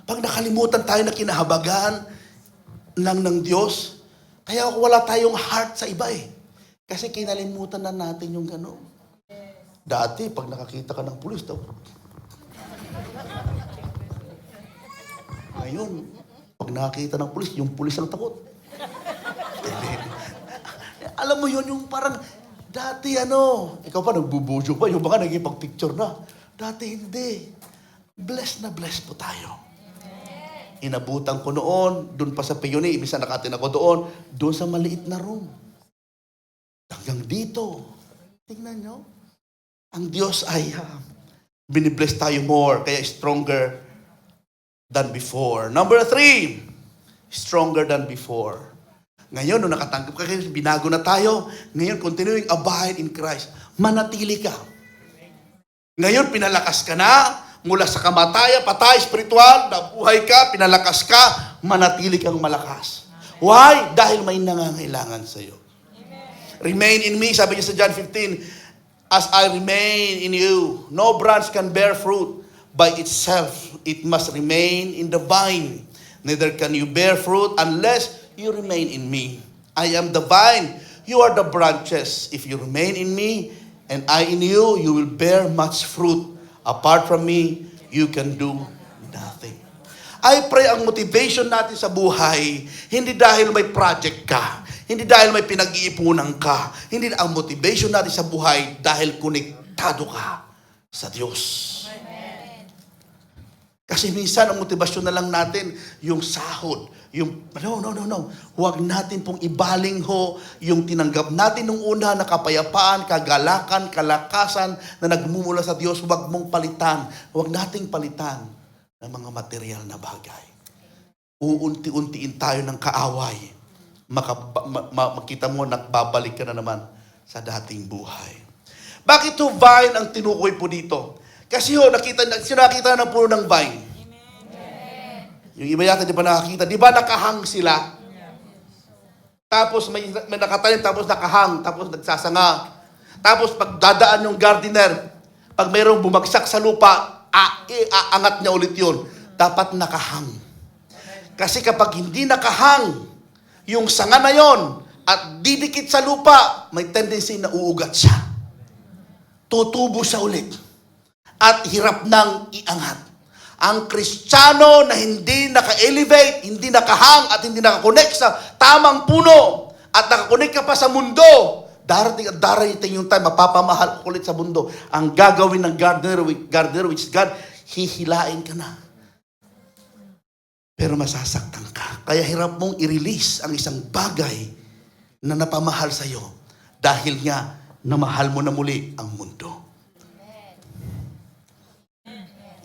Pag nakalimutan tayo na kinahabagan lang ng Diyos, kaya wala tayong heart sa iba eh. Kasi kinalimutan na natin yung gano'n. Dati, pag nakakita ka ng pulis, ngayon, pag nakakita ng pulis, yung pulis ang takot. Alam mo yun, yung parang, dati ikaw pa nagbubujo pa, yung mga naging pag-picture na. Dati hindi. Blessed na blessed po tayo. Inabutan ko noon, doon pa sa Pioneer, ibig nakatin ako doon sa maliit na room. Hanggang dito. Tingnan nyo. Ang Diyos ay binibless tayo more, kaya stronger than before. Number 3, stronger than before. Ngayon, nung nakatanggap ka, binago na tayo. Ngayon, continuing abide in Christ. Manatili ka. Ngayon, pinalakas ka na. Mula sa kamatayan, patay, spiritual, nabuhay ka, pinalakas ka, manatili kang malakas. Why? Dahil may nangangailangan sa iyo. Remain in me, sabi niya sa John 15, as I remain in you, no branch can bear fruit by itself. It must remain in the vine. Neither can you bear fruit unless you remain in me. I am the vine, you are the branches. If you remain in me, and I in you, you will bear much fruit. Apart from me, you can do nothing. I pray ang motivation natin sa buhay, hindi dahil may project ka, hindi dahil may pinag-iipunan ka, hindi ang motivation natin sa buhay dahil konektado ka sa Diyos. Amen. Kasi minsan ang motivasyon na lang natin yung sahod, yung no. Huwag natin pong ibaling ho yung tinanggap natin nung una na kapayapaan, kagalakan, kalakasan na nagmumula sa Diyos. Huwag mong palitan. Huwag nating palitan ng mga material na bagay. Uunti-untiin tayo ng kaaway. Makita mo, nagbabalik ka na naman sa dating buhay. Bakit ho vine ang tinukoy po dito? Kasi ho, nakita na po ng vine. Yung iba yata di ba nakakita? Di ba nakahang sila? Tapos may nakatanim, tapos nakahang, tapos nagsasanga. Tapos pag dadaan yung gardener, pag mayroong bumagsak sa lupa, aangat niya ulit yun. Dapat nakahang. Kasi kapag hindi nakahang, yung sanga na yon at didikit sa lupa, may tendency na uugat siya. Tutubo siya ulit. At hirap nang iangat. Ang Kristiyano na hindi naka-elevate, hindi nakahang at hindi nakakonect sa tamang puno at nakakonect ka pa sa mundo, darating yung time, mapapamahal ulit sa mundo. Ang gagawin ng gardener which God, hihilain ka na. Pero masasaktan ka. Kaya hirap mong i-release ang isang bagay na napamahal sa'yo dahil nga namahal mo na muli ang mundo.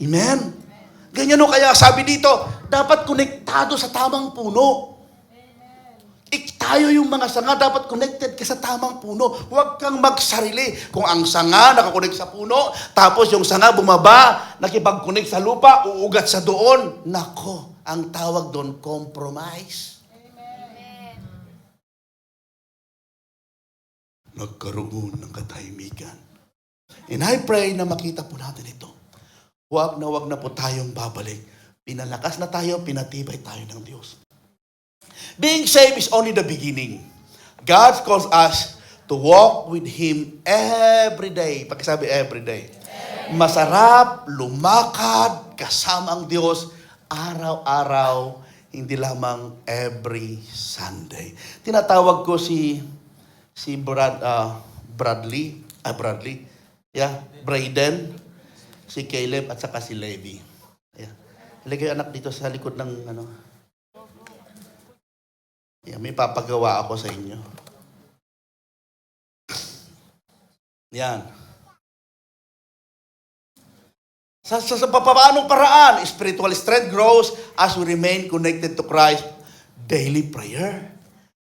Amen? Ganyan o, kaya sabi dito, dapat konektado sa tamang puno. Tayo yung mga sanga, dapat connected ka sa tamang puno. Huwag kang magsarili. Kung ang sanga nakakonect sa puno, tapos yung sanga bumaba, nakipag-connect sa lupa, uugat sa doon. Nako, ang tawag doon, compromise. Amen. Nagkaroon ng katahimikan. And I pray na makita po natin ito. Huwag na po tayong babalik. Pinalakas na tayo, pinatibay tayo ng Diyos. Being saved is only the beginning. God calls us to walk with Him every day. Pagkasabi every day. Masarap, lumakad, kasama ang Diyos, araw-araw, hindi lamang every Sunday. Tinatawag ko si Bradley. Braden, si Caleb, at saka si Levi. Ayan. Ilagay anak dito sa likod ng Ayan, may papagawa ako sa inyo. Yan. Sa papaanong paraan, spiritual strength grows as we remain connected to Christ. Daily prayer,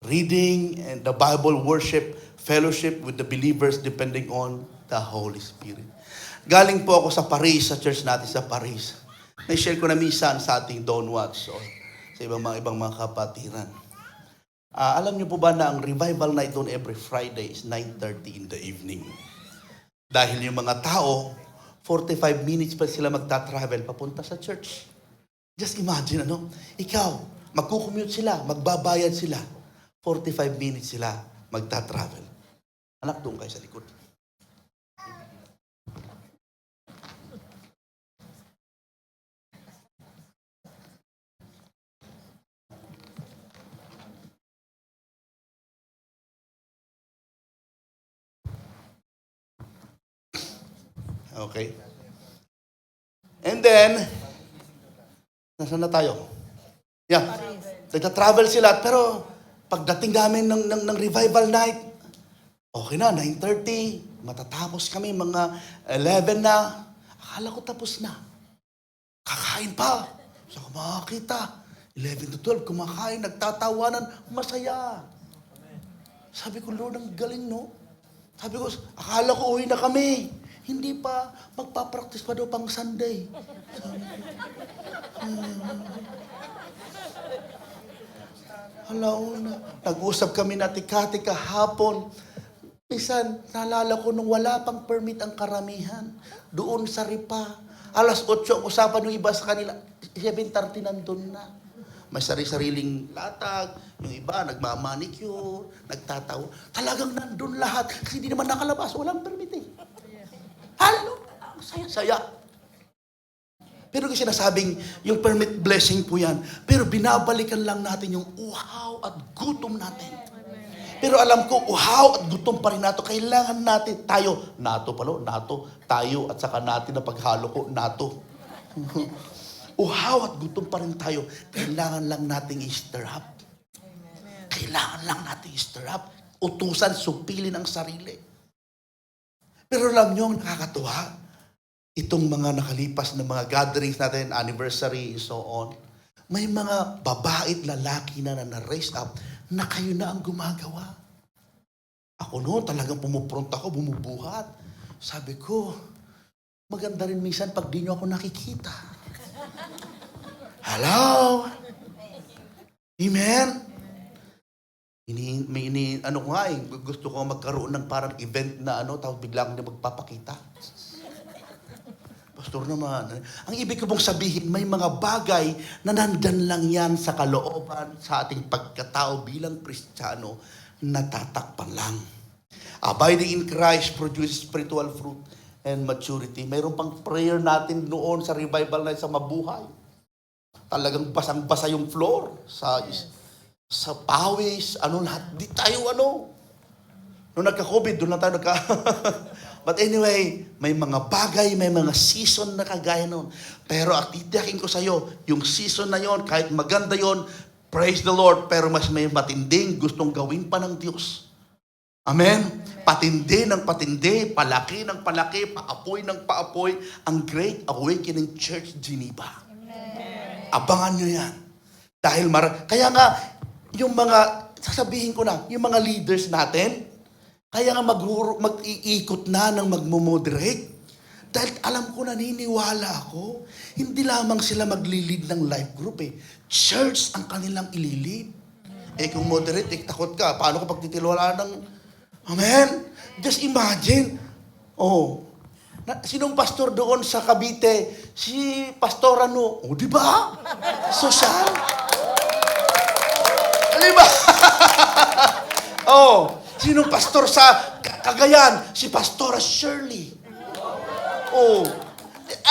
reading, and the Bible worship, fellowship with the believers depending on the Holy Spirit. Galing po ako sa Paris, sa church natin sa Paris. Na-share ko na minsan sa ating Dawn Watch o sa ibang mga kapatiran. Alam niyo po ba na ang revival night doon every Friday is 9:30 in the evening? Dahil yung mga tao, 45 minutes pa sila magta-travel papunta sa church. Just imagine, ikaw, magkukommute sila, magbabayad sila. 45 minutes sila magta-travel. Anak, doon kayo sa likod. Okay. And then, nasaan na tayo? Yeah. Nagta-travel sila, pero pagdating namin ng revival night, okay na, 9:30, matatapos kami, mga 11 na. Akala ko tapos na. Kakain pa. So, makakita. 11 to 12, kumakain, nagtatawanan, masaya. Sabi ko, Lord, ang galing, no? Sabi ko, akala ko uwi na kami. Hindi pa, magpa-practice pa daw pang Sunday. Alauna. Nag-usap kami na Tikati kahapon. Minsan, naalala ko nung wala pang permit ang karamihan, doon sa Ripa, alas 8 ang usapan yung iba sa kanila, 7:30 nandun na. May sari-sariling latag, yung iba nagmamanicure, nagtatawa. Talagang nandun lahat, kasi hindi naman nakalabas, walang permit eh. Halo, saya-saya. Pero kasi sinasabing, yung permit blessing po yan. Pero binabalikan lang natin yung uhaw at gutom natin. Pero alam ko, uhaw at gutom pa rin nato. Kailangan natin tayo, tayo, at saka natin na paghalo ko, nato. Uhaw at gutom pa rin tayo. Kailangan lang nating i-stir up. Kailangan lang nating i-stir up. Utusan, supilin ang sarili. Pero alam nyo, ang nakakatuwa, itong mga nakalipas na mga gatherings natin, anniversary, and so on, may mga babae at lalaki na na-raise up na kayo na ang gumagawa. Ako noon, talagang pumupront ako, bumubuhat. Sabi ko, maganda rin minsan pag di nyo ako nakikita. Hello? Amen? Gusto ko magkaroon ng parang event na tapos biglang na magpapakita. Pastor naman, ang ibig ko pong sabihin, may mga bagay na nandyan lang yan sa kalooban, sa ating pagkatao bilang Kristiyano, natatakpan lang. Abiding in Christ produces spiritual fruit and maturity. Mayroon pang prayer natin noon sa revival na sa Mabuhay. Talagang basang-basa yung floor sa pawis, lahat. Di tayo Nung nagka-COVID, doon lang tayo But anyway, may mga bagay, may mga season na kagaya nun. Pero titiyakin ko sa iyo, yung season na yon, kahit maganda yon, praise the Lord, pero mas may matinding gustong gawin pa ng Diyos. Amen? Patindi ng patindi, palaki ng palaki, paapoy ng paapoy, ang Great Awakening Church Geneva. Abangan nyo yan. Dahil kaya nga, yung mga, sasabihin ko na, yung mga leaders natin, kaya nga mag-iikot na ng magmo-moderate. Dahil alam ko, naniniwala ako, hindi lamang sila magli-lead ng life group eh. Church ang kanilang ililid. Kung moderate, takot ka. Paano ko pagtitiwalaan ng... Amen? Just imagine. Sinong pastor doon sa Cavite? Si Pastor di ba? Social. Di ba? Sinong pastor sa Cagayan? Si Pastora Shirley.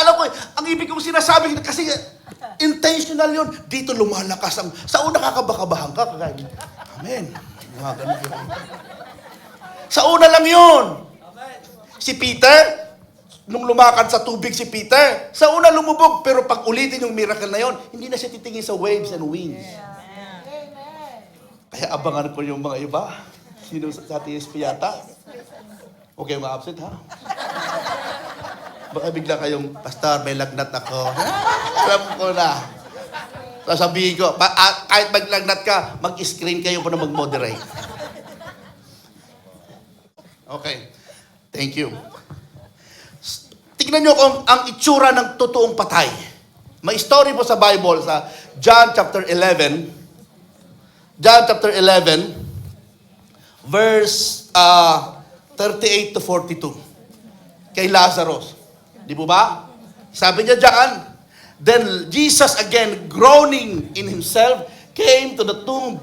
Alam ko, ang ibig kong sinasabi, kasi intentional yun. Dito lumalakas ang... Sa una kakabakabahan ka, kagaya. Amen. Sa una lang yun. Si Peter, nung lumakad sa tubig si Peter, sa una lumubog, pero pag ulitin yung miracle na yun, hindi na siya titingin sa waves and winds. Kaya abangan ko yung mga iba. Sino sa TSP yata? Okay, mga absent ha? Baka bigla kayong, Pastor, may lagnat ako. Alam ko na. Sasabihin ko, kahit maglagnat ka, mag-screen kayo pa na mag-moderate. Okay. Thank you. Tignan nyo kung ang itsura ng totoong patay. May story po sa Bible, sa John chapter 11. John chapter 11. Verse 38 to 42. Kay Lazarus. Di po ba? Sabi niya diyan, then Jesus again, groaning in himself, came to the tomb,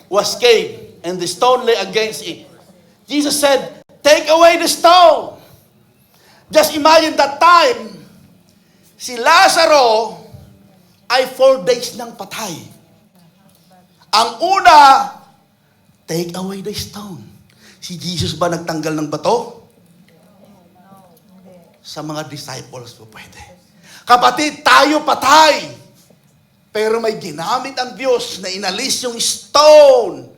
was caved, and the stone lay against it. Jesus said, take away the stone. Just imagine that time, si Lazaro ay 4 days nang patay. Ang una, take away the stone. Si Jesus ba nagtanggal ng bato? Sa mga disciples po pwede. Kapatid, tayo patay. Pero may ginamit ang Diyos na inalis yung stone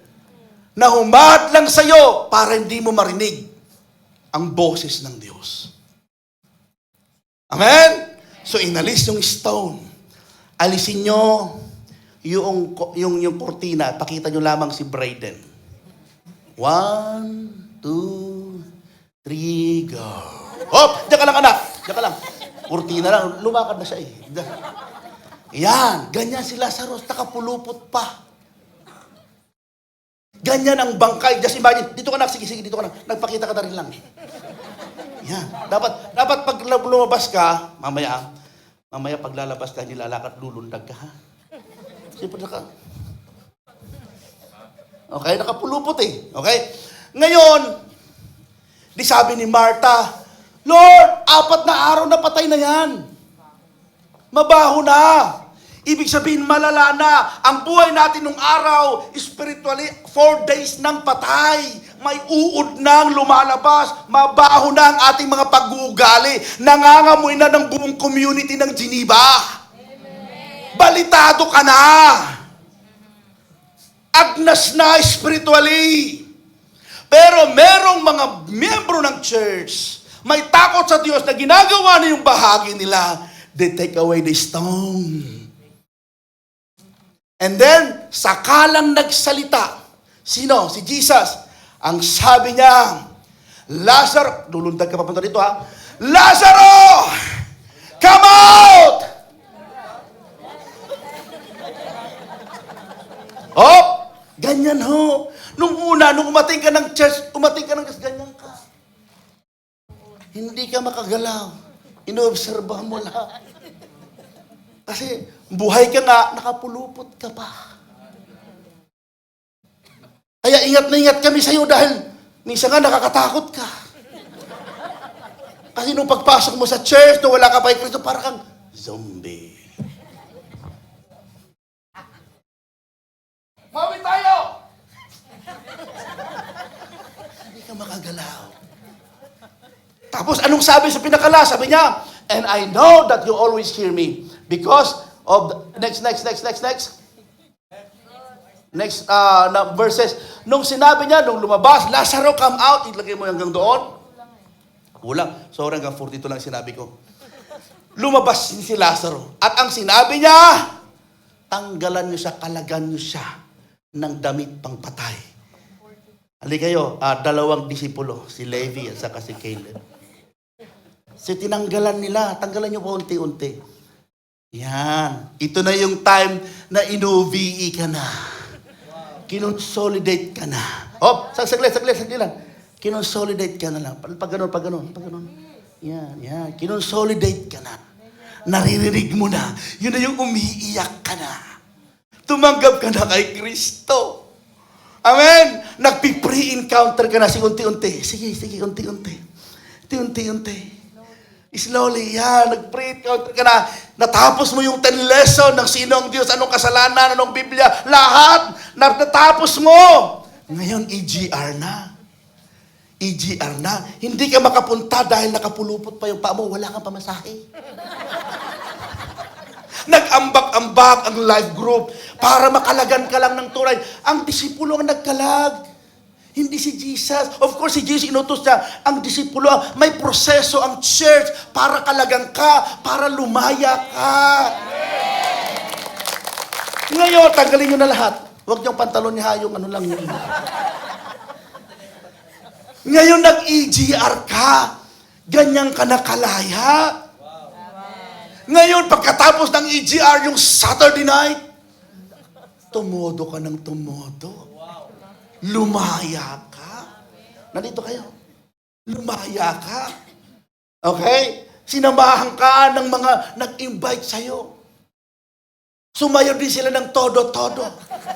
na humahat lang sa'yo para hindi mo marinig ang boses ng Diyos. Amen? So inalis yung stone. Alisin nyo yung kurtina. Pakita nyo lamang si Brayden. 1, 2, 3, go. Diyan ka lang anak. Diyan ka lang. Kurtina lang. Lumakad na siya eh. Yan. Ganyan si Lazarus. Nakapulupot pa. Ganyan ang bangkay. Just imagine, dito ka na, sige, dito ka na. Nagpakita ka na rin lang. Yan. Dapat pag lumabas ka, mamaya paglalabas ka, nilalakad, lulundag ka, ha? Siyempre okay, nakapulupot eh. Okay? Ngayon, di sabi ni Martha, Lord, 4 na araw na patay na yan. Mabaho na. Ibig sabihin, malala na. Ang buhay natin nung araw, spiritually, 4 days nang patay. May uod nang lumalabas. Mabaho na ang ating mga pag-uugali. Nangangamoy na ng buong community ng Geneva. Balitado ka na. Agnas na spiritually. Pero merong mga miyembro ng church, may takot sa Diyos na ginagawa na yung bahagi nila. They take away the stone. And then, sakalang nagsalita. Sino? Si Jesus. Ang sabi niya, Lazaro, lulundag ka papunta dito ha, Lazaro! Come out! Oh, ganyan ho. Nung umating ka ng church, ganyan ka. Hindi ka makagalaw. Inoobserbahan mo lang. Kasi buhay ka nga, nakapulupot ka pa. Kaya ingat na ingat kami sa'yo dahil minsan nga nakakatakot ka. Kasi nung pagpasok mo sa church, nung wala ka pa kay Kristo, parang kang zombie. Mawi tayo! Hindi ka makagalaw. Tapos anong sabi sa pinakala? Sabi niya, and I know that you always hear me because of the, next na verses. Nung sinabi niya, nung lumabas, Lazaro, come out. Ilagay mo hanggang doon. Kulang. Sorry, hanggang 42 lang sinabi ko. Lumabas si Lazaro. At ang sinabi niya, tanggalan niyo siya, kalagan niyo siya ng damit pang patay. Hali kayo, 2 disipulo, si Levi at saka si Caleb. So tinanggalan nila, tanggalan niyo po unti-unti. Yan. Ito na yung time na ino-VE ka na. Kinonsolidate ka na. Oh, saglit lang. Kinonsolidate ka na lang. Pag ganun. Yan. Kinonsolidate ka na. Naririnig mo na. Yun na yung umiiyak ka na. Tumanggap ka na kay Kristo. Amen? Nagpi-pre-encounter ka na. Sige, unti-unti. Sige, unti-unti. Slowly, yan, nag-pre-encounter ka na. Natapos mo yung 10 lesson ng sino ang Diyos, anong kasalanan, anong Biblia, lahat, natapos mo. Ngayon, EGR na. Hindi ka makapunta dahil nakapulupot pa yung paa mo, wala kang pamasahe. Nag-ambak-ambak ang life group para makalagan ka lang ng tunay. Ang disipulo ang nagkalag. Hindi si Jesus. Of course, si Jesus inutos niya. Ang disipulo, may proseso ang church para kalagang ka, para lumaya ka. Ngayon, tanggalin nyo na lahat. Huwag niyong pantalon niya, yung ano lang yun. Ngayon, nag-EGR ka. Ganyan ka nakalaya. Ngayon, pagkatapos ng EGR, yung Saturday night, tumodo ka ng tumodo. Lumaya ka. Nandito kayo. Lumaya ka. Okay? Sinamahan ka ng mga nag-invite sa'yo. Sumayo din sila ng todo-todo.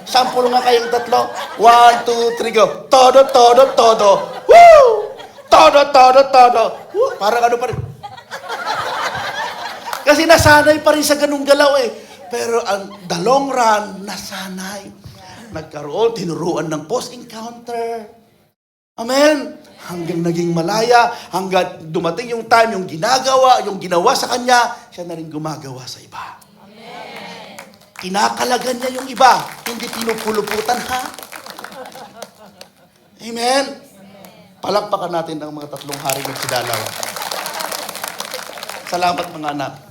Sample nga kayong 3. 1, 2, 3, go. Todo. Woo! Todo. Woo! Parang ano pa rin. Kasi nasanay pa rin sa ganung galaw eh. Pero ang the long run, nasanay. Nagkaroon, tinuruan ng post-encounter. Amen? Hanggang naging malaya, hanggang dumating yung time, yung ginawa sa kanya, siya na rin gumagawa sa iba. Amen. Kinakalagan niya yung iba, hindi pinupuluputan, ha? Amen? Palakpakan natin ang mga 3 hari ng sidalaw. Salamat mga anak.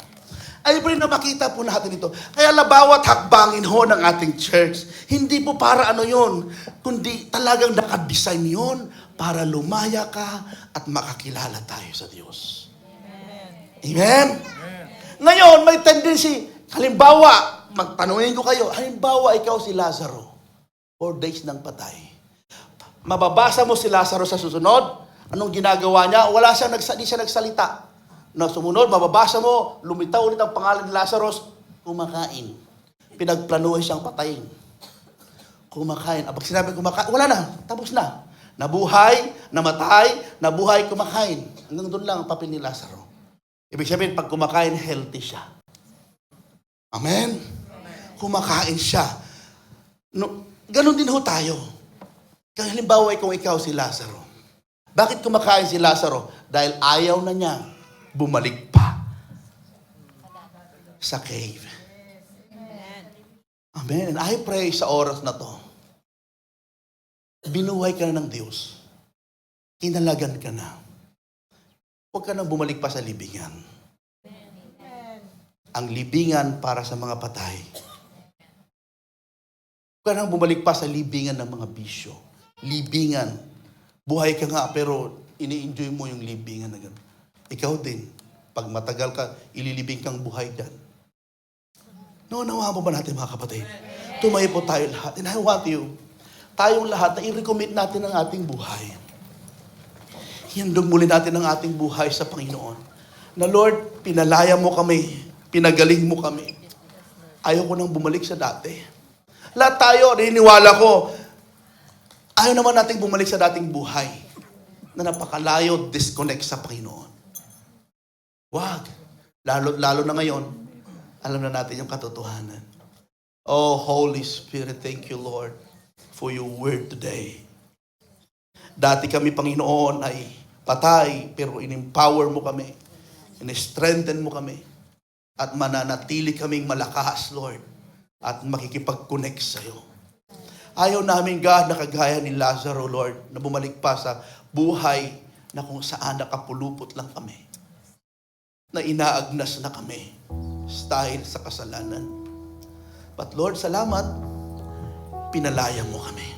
Ay, bro, na makita po natin ito. Kaya bawat hakbangin ho ng ating church, hindi po para ano yon, kundi talagang nakadesign yon para lumaya ka at makakilala tayo sa Diyos. Amen? Ngayon, may tendency, halimbawa, magtanungin ko kayo, halimbawa ikaw si Lazaro, 4 days ng patay. Mababasa mo si Lazaro sa susunod. Anong ginagawa niya? Di siya nagsalita. Na sumunod, mababasa mo, lumitaw ulit ang pangalan ni Lazarus, kumakain. Pinagplanuhan siyang patayin. Kumakain. Pag sinabi kumakain, wala na, tapos na. Nabuhay, namatay, nabuhay, kumakain. Hanggang doon lang ang papel ni Lazaro. Ibig sabihin, pag kumakain, healthy siya. Amen? Kumakain siya. No, ganon din ho tayo. Kaya halimbawa kung ikaw si Lazaro. Bakit kumakain si Lazaro? Dahil ayaw na niya bumalik pa sa cave. Amen. And I pray sa oras na to, binuhay ka na ng Diyos. Kinalagan ka na. Huwag ka nang bumalik pa sa libingan. Ang libingan para sa mga patay. Huwag ka nang bumalik pa sa libingan ng mga bisyo. Libingan. Buhay ka nga pero ini-enjoy mo yung libingan na gano'n. Ikaw din. Pag matagal ka, ililibing kang buhay dyan. Nawa mo ba natin mga kapatid? Tumayo po tayo lahat. And I want you, tayong lahat na i-recommit natin ang ating buhay. Hindog muli natin ang ating buhay sa Panginoon. Na Lord, pinalaya mo kami, pinagaling mo kami. Ayaw ko nang bumalik sa dati. Lahat tayo, naniniwala ko, ayaw naman nating bumalik sa dating buhay na napakalayo, disconnect sa Panginoon. Wag. Lalo na ngayon, alam na natin yung katotohanan. Oh, Holy Spirit, thank you, Lord, for your word today. Dati kami, Panginoon, ay patay, pero in-empower mo kami, in-strengthen mo kami, at mananatili kaming malakas, Lord, at makikipag-connect sa'yo. Ayaw namin, God, na kagaya ni Lazaro, Lord, na bumalik pa sa buhay na kung saan nakapulupot lang kami. Na inaagnas na kami dahil sa kasalanan. But Lord, salamat, pinalaya mo kami.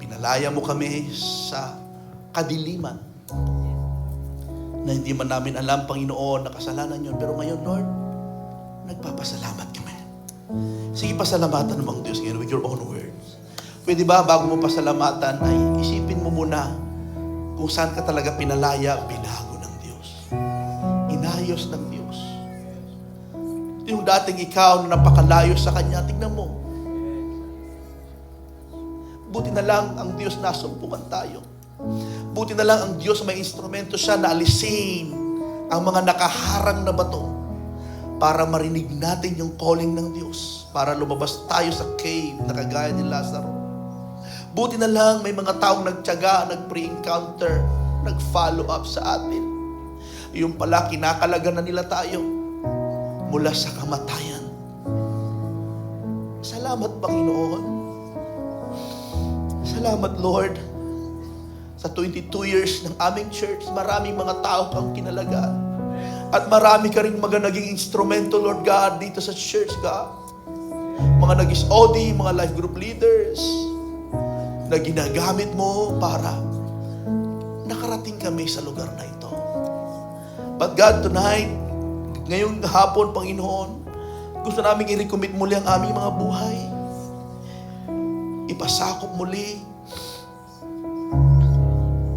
Pinalaya mo kami sa kadiliman na hindi man namin alam, Panginoon, na kasalanan yun. Pero ngayon, Lord, nagpapasalamat kami. Sige, pasalamatan mo ang Diyos ngayon with your own words. Pwede ba, bago mo pasalamatan, ay isipin mo muna kung saan ka talaga pinalaya, binago ng Diyos. Inayos ng Diyos. Yung dating ikaw na napakalayo sa Kanya, tignan mo. Buti na lang ang Diyos nasumpungan tayo. Buti na lang ang Diyos may instrumento siya na alisin ang mga nakaharang na bato para marinig natin yung calling ng Diyos, para lumabas tayo sa cave na kagaya ni Lazaro. Buti na lang may mga taong nagtiyaga, nag-pre-encounter, nag-follow up sa atin. Yung pala, kinakalagan na nila tayo mula sa kamatayan. Salamat, Panginoon. Salamat, Lord. Sa 22 years ng aming church, maraming mga tao kang kinalagaan. At marami ka rin mga naging instrumento, Lord God, dito sa church, God. Mga nag-SOD, mga life group leaders, na ginagamit mo para nakarating kami sa lugar na ito. But God, tonight, ngayong hapon, Panginoon, gusto namin i-recommit muli ang aming mga buhay. Ipasakop muli.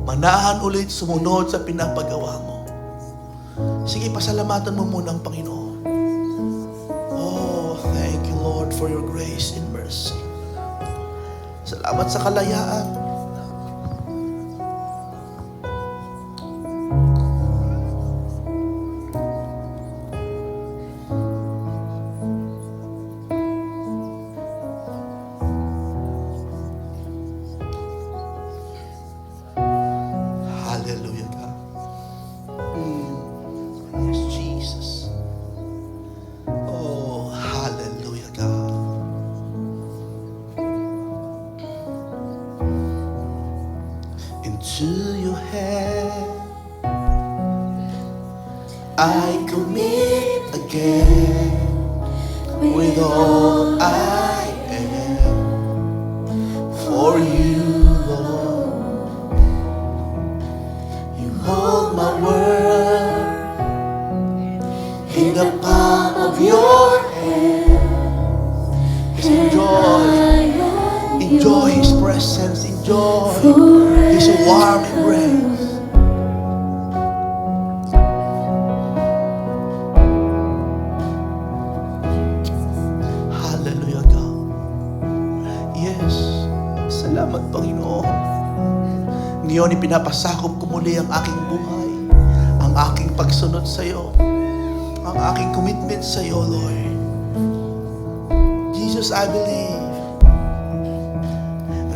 Manahan ulit, sumunod sa pinapagawa mo. Sige, pasalamatan mo muna ang Panginoon. Oh, thank you, Lord, for your grace and mercy. Salamat sa kalayaan. Hallelujah, God. Yes, Jesus. Oh, hallelujah, God. Into your hand I commit again with all I am for you, Lord. You hold my world in the palm of your hand. Enjoy presence, enjoy His warm embrace. Hallelujah, God. Yes, salamat, Panginoon. Ngayon, ipinapasakop ko muli ang aking buhay, ang aking pagsunod sa iyo, ang aking commitment sa iyo, Lord. Jesus, I believe.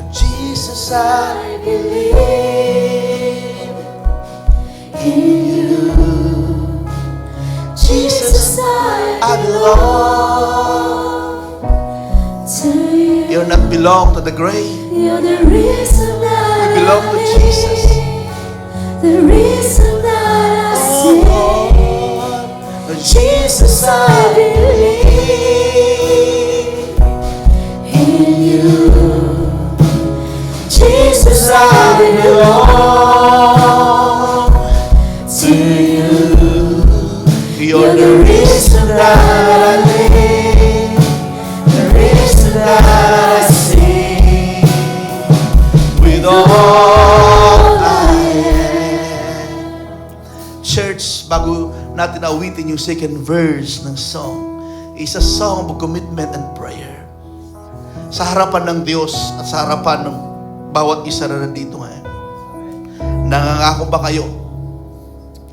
Jesus, I believe in you. Jesus, I belong to you. You're not belong to the grave. You're the reason that We belong to Jesus. The reason that I sing. Jesus, I believe In you. Jesus, I belong to you. You're the reason that I live, the reason that I sing, with all I am. Church, bago natin awitin yung second verse ng song, is a song of commitment and prayer. Sa harapan ng Diyos at sa harapan ng bawat isa na nandito ngayon, nangangako ba kayo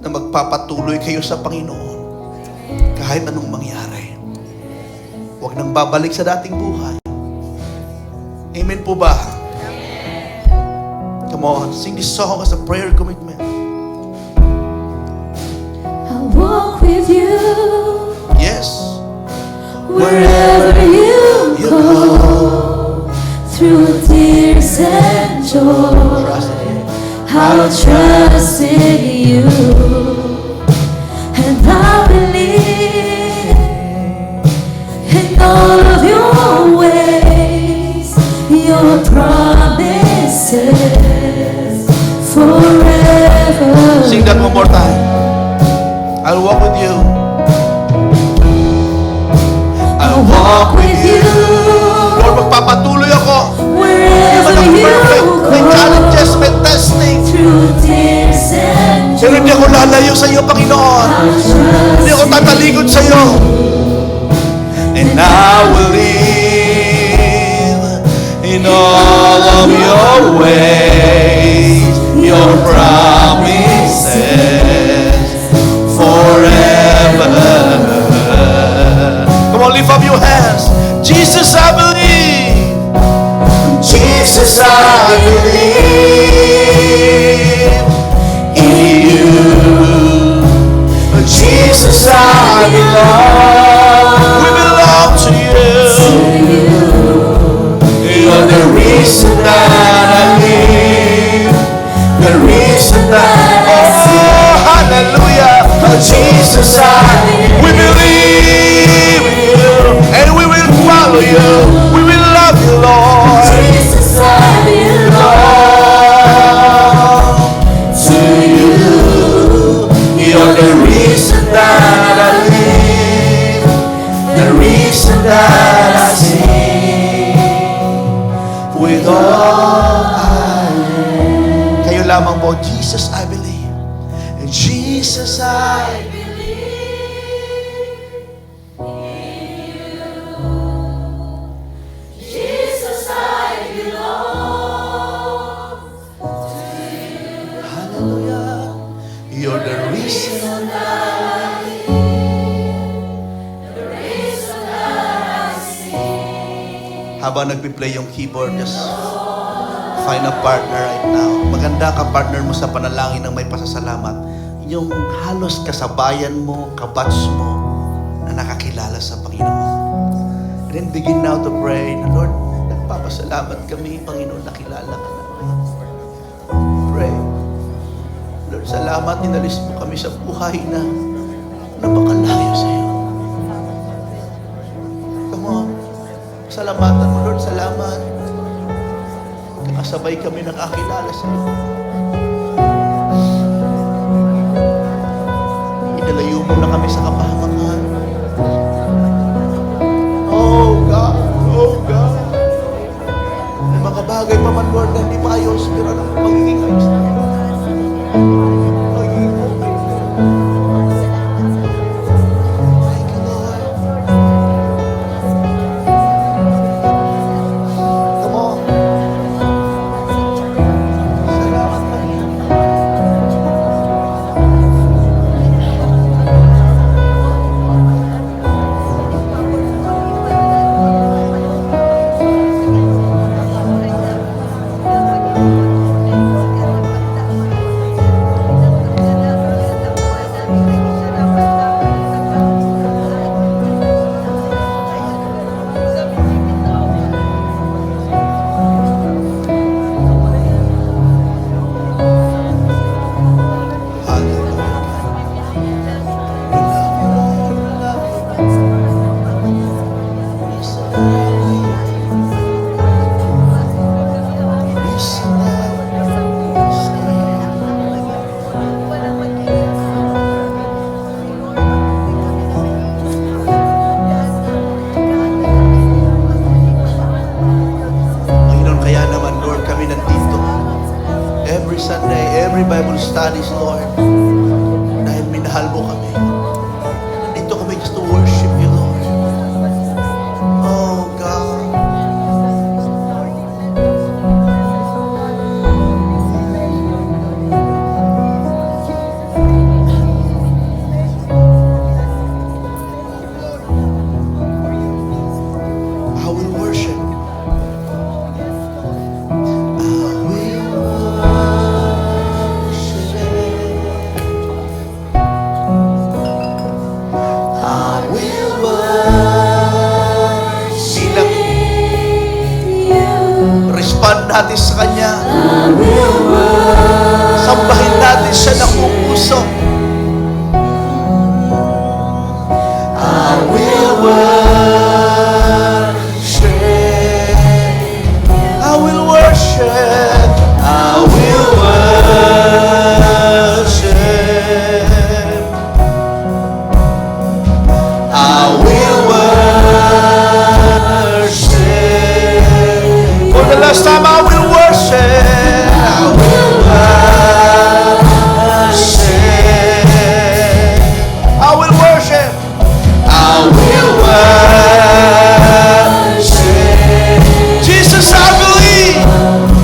na magpapatuloy kayo sa Panginoon kahit anong mangyari? Huwag nang babalik sa dating buhay. Amen po ba? Come on, sing this song as a prayer commitment. I'll walk with you Yes. wherever you go. Through tears and joy, Trust Him. I'll trust in you, and I believe in all of your ways, your promises forever. Sing that one more time. I'll walk with you. I'll walk with you. Lord, magpapatuloy ako. Wherever Walang you perfect. May challenges, go, may testing. through tears and Pero hindi ako lalayo sa iyo, Panginoon. Hindi ako tatalikod sa iyo. And I will live in all of your ways, your promises forever. Come on, lift up your hands. Jesus, I believe. Jesus, I believe in you. Jesus, I belong. We belong to you. You're the reason that I live, the reason that I sing. Hallelujah. Jesus, we believe in you, and we will follow you. We will love you, Lord. Jesus, I belong To you, you're the reason that I live, the reason that I sing, with all I am. Kayo lamang po, Jesus, I believe. And Jesus, I Jesus, I belong. Hallelujah. You're the reason. Habang nagpi-play yung keyboard, just find a partner right now. Maganda ka partner mo sa panalangin ng may pasasalamat. Yung halos kasabayan mo, kabatch mo, na nakakilala sa Panginoon. And then begin now to pray. Lord, nagpapasalamat kami, Panginoon, nakilala ka namin. Pray. Lord, salamat, inalis mo kami sa buhay na napakalayo sa iyo. Come on. Salamatan mo, Lord, salamat. Kakasabay kami nakakilala sa iyo. Inalayo mo na kami sa kapahamakan. Oh God, oh God. May mga bagay pa man Lord, na hindi pa ayos, pero alam mo, magiging ayos na. Magiging okay. Thank you, Lord. Come on. Salamat, Panginoon. Panginoon, kaya naman, Lord, kami nandito. Every Sunday, every Bible studies, Lord. Dahil minahal mo kami. Nandito kami just to worship you, Lord. Oh, God. I will worship. I will respond natin sa Kanya. Sambahin natin siya ng buong puso. I will worship. I will worship. I will worship. I will worship. For the last time, I will worship. I will worship. I will worship. I will worship. Jesus, I believe.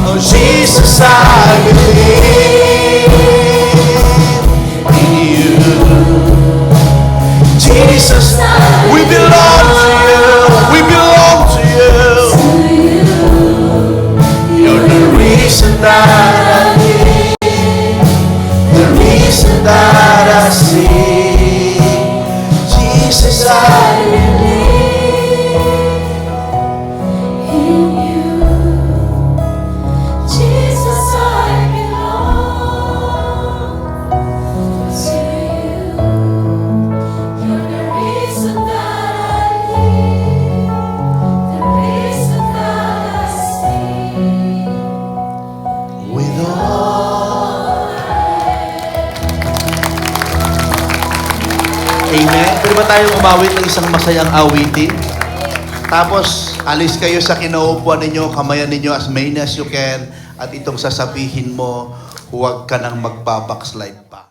Oh, Jesus, I believe in you. Jesus, we belong to you. We belong to you. You're the reason that I live, the reason that I see. Jesus, I believe in you. Jesus, I belong to you. You're the reason that I live, the reason that I see. with all. Amen. Pwede ba tayong umawit ng isang masayang awitin? Tapos, alis kayo sa kinaupuan ninyo, kamayan ninyo as many as you can, at itong sasabihin mo, huwag ka nang magbabackslide pa.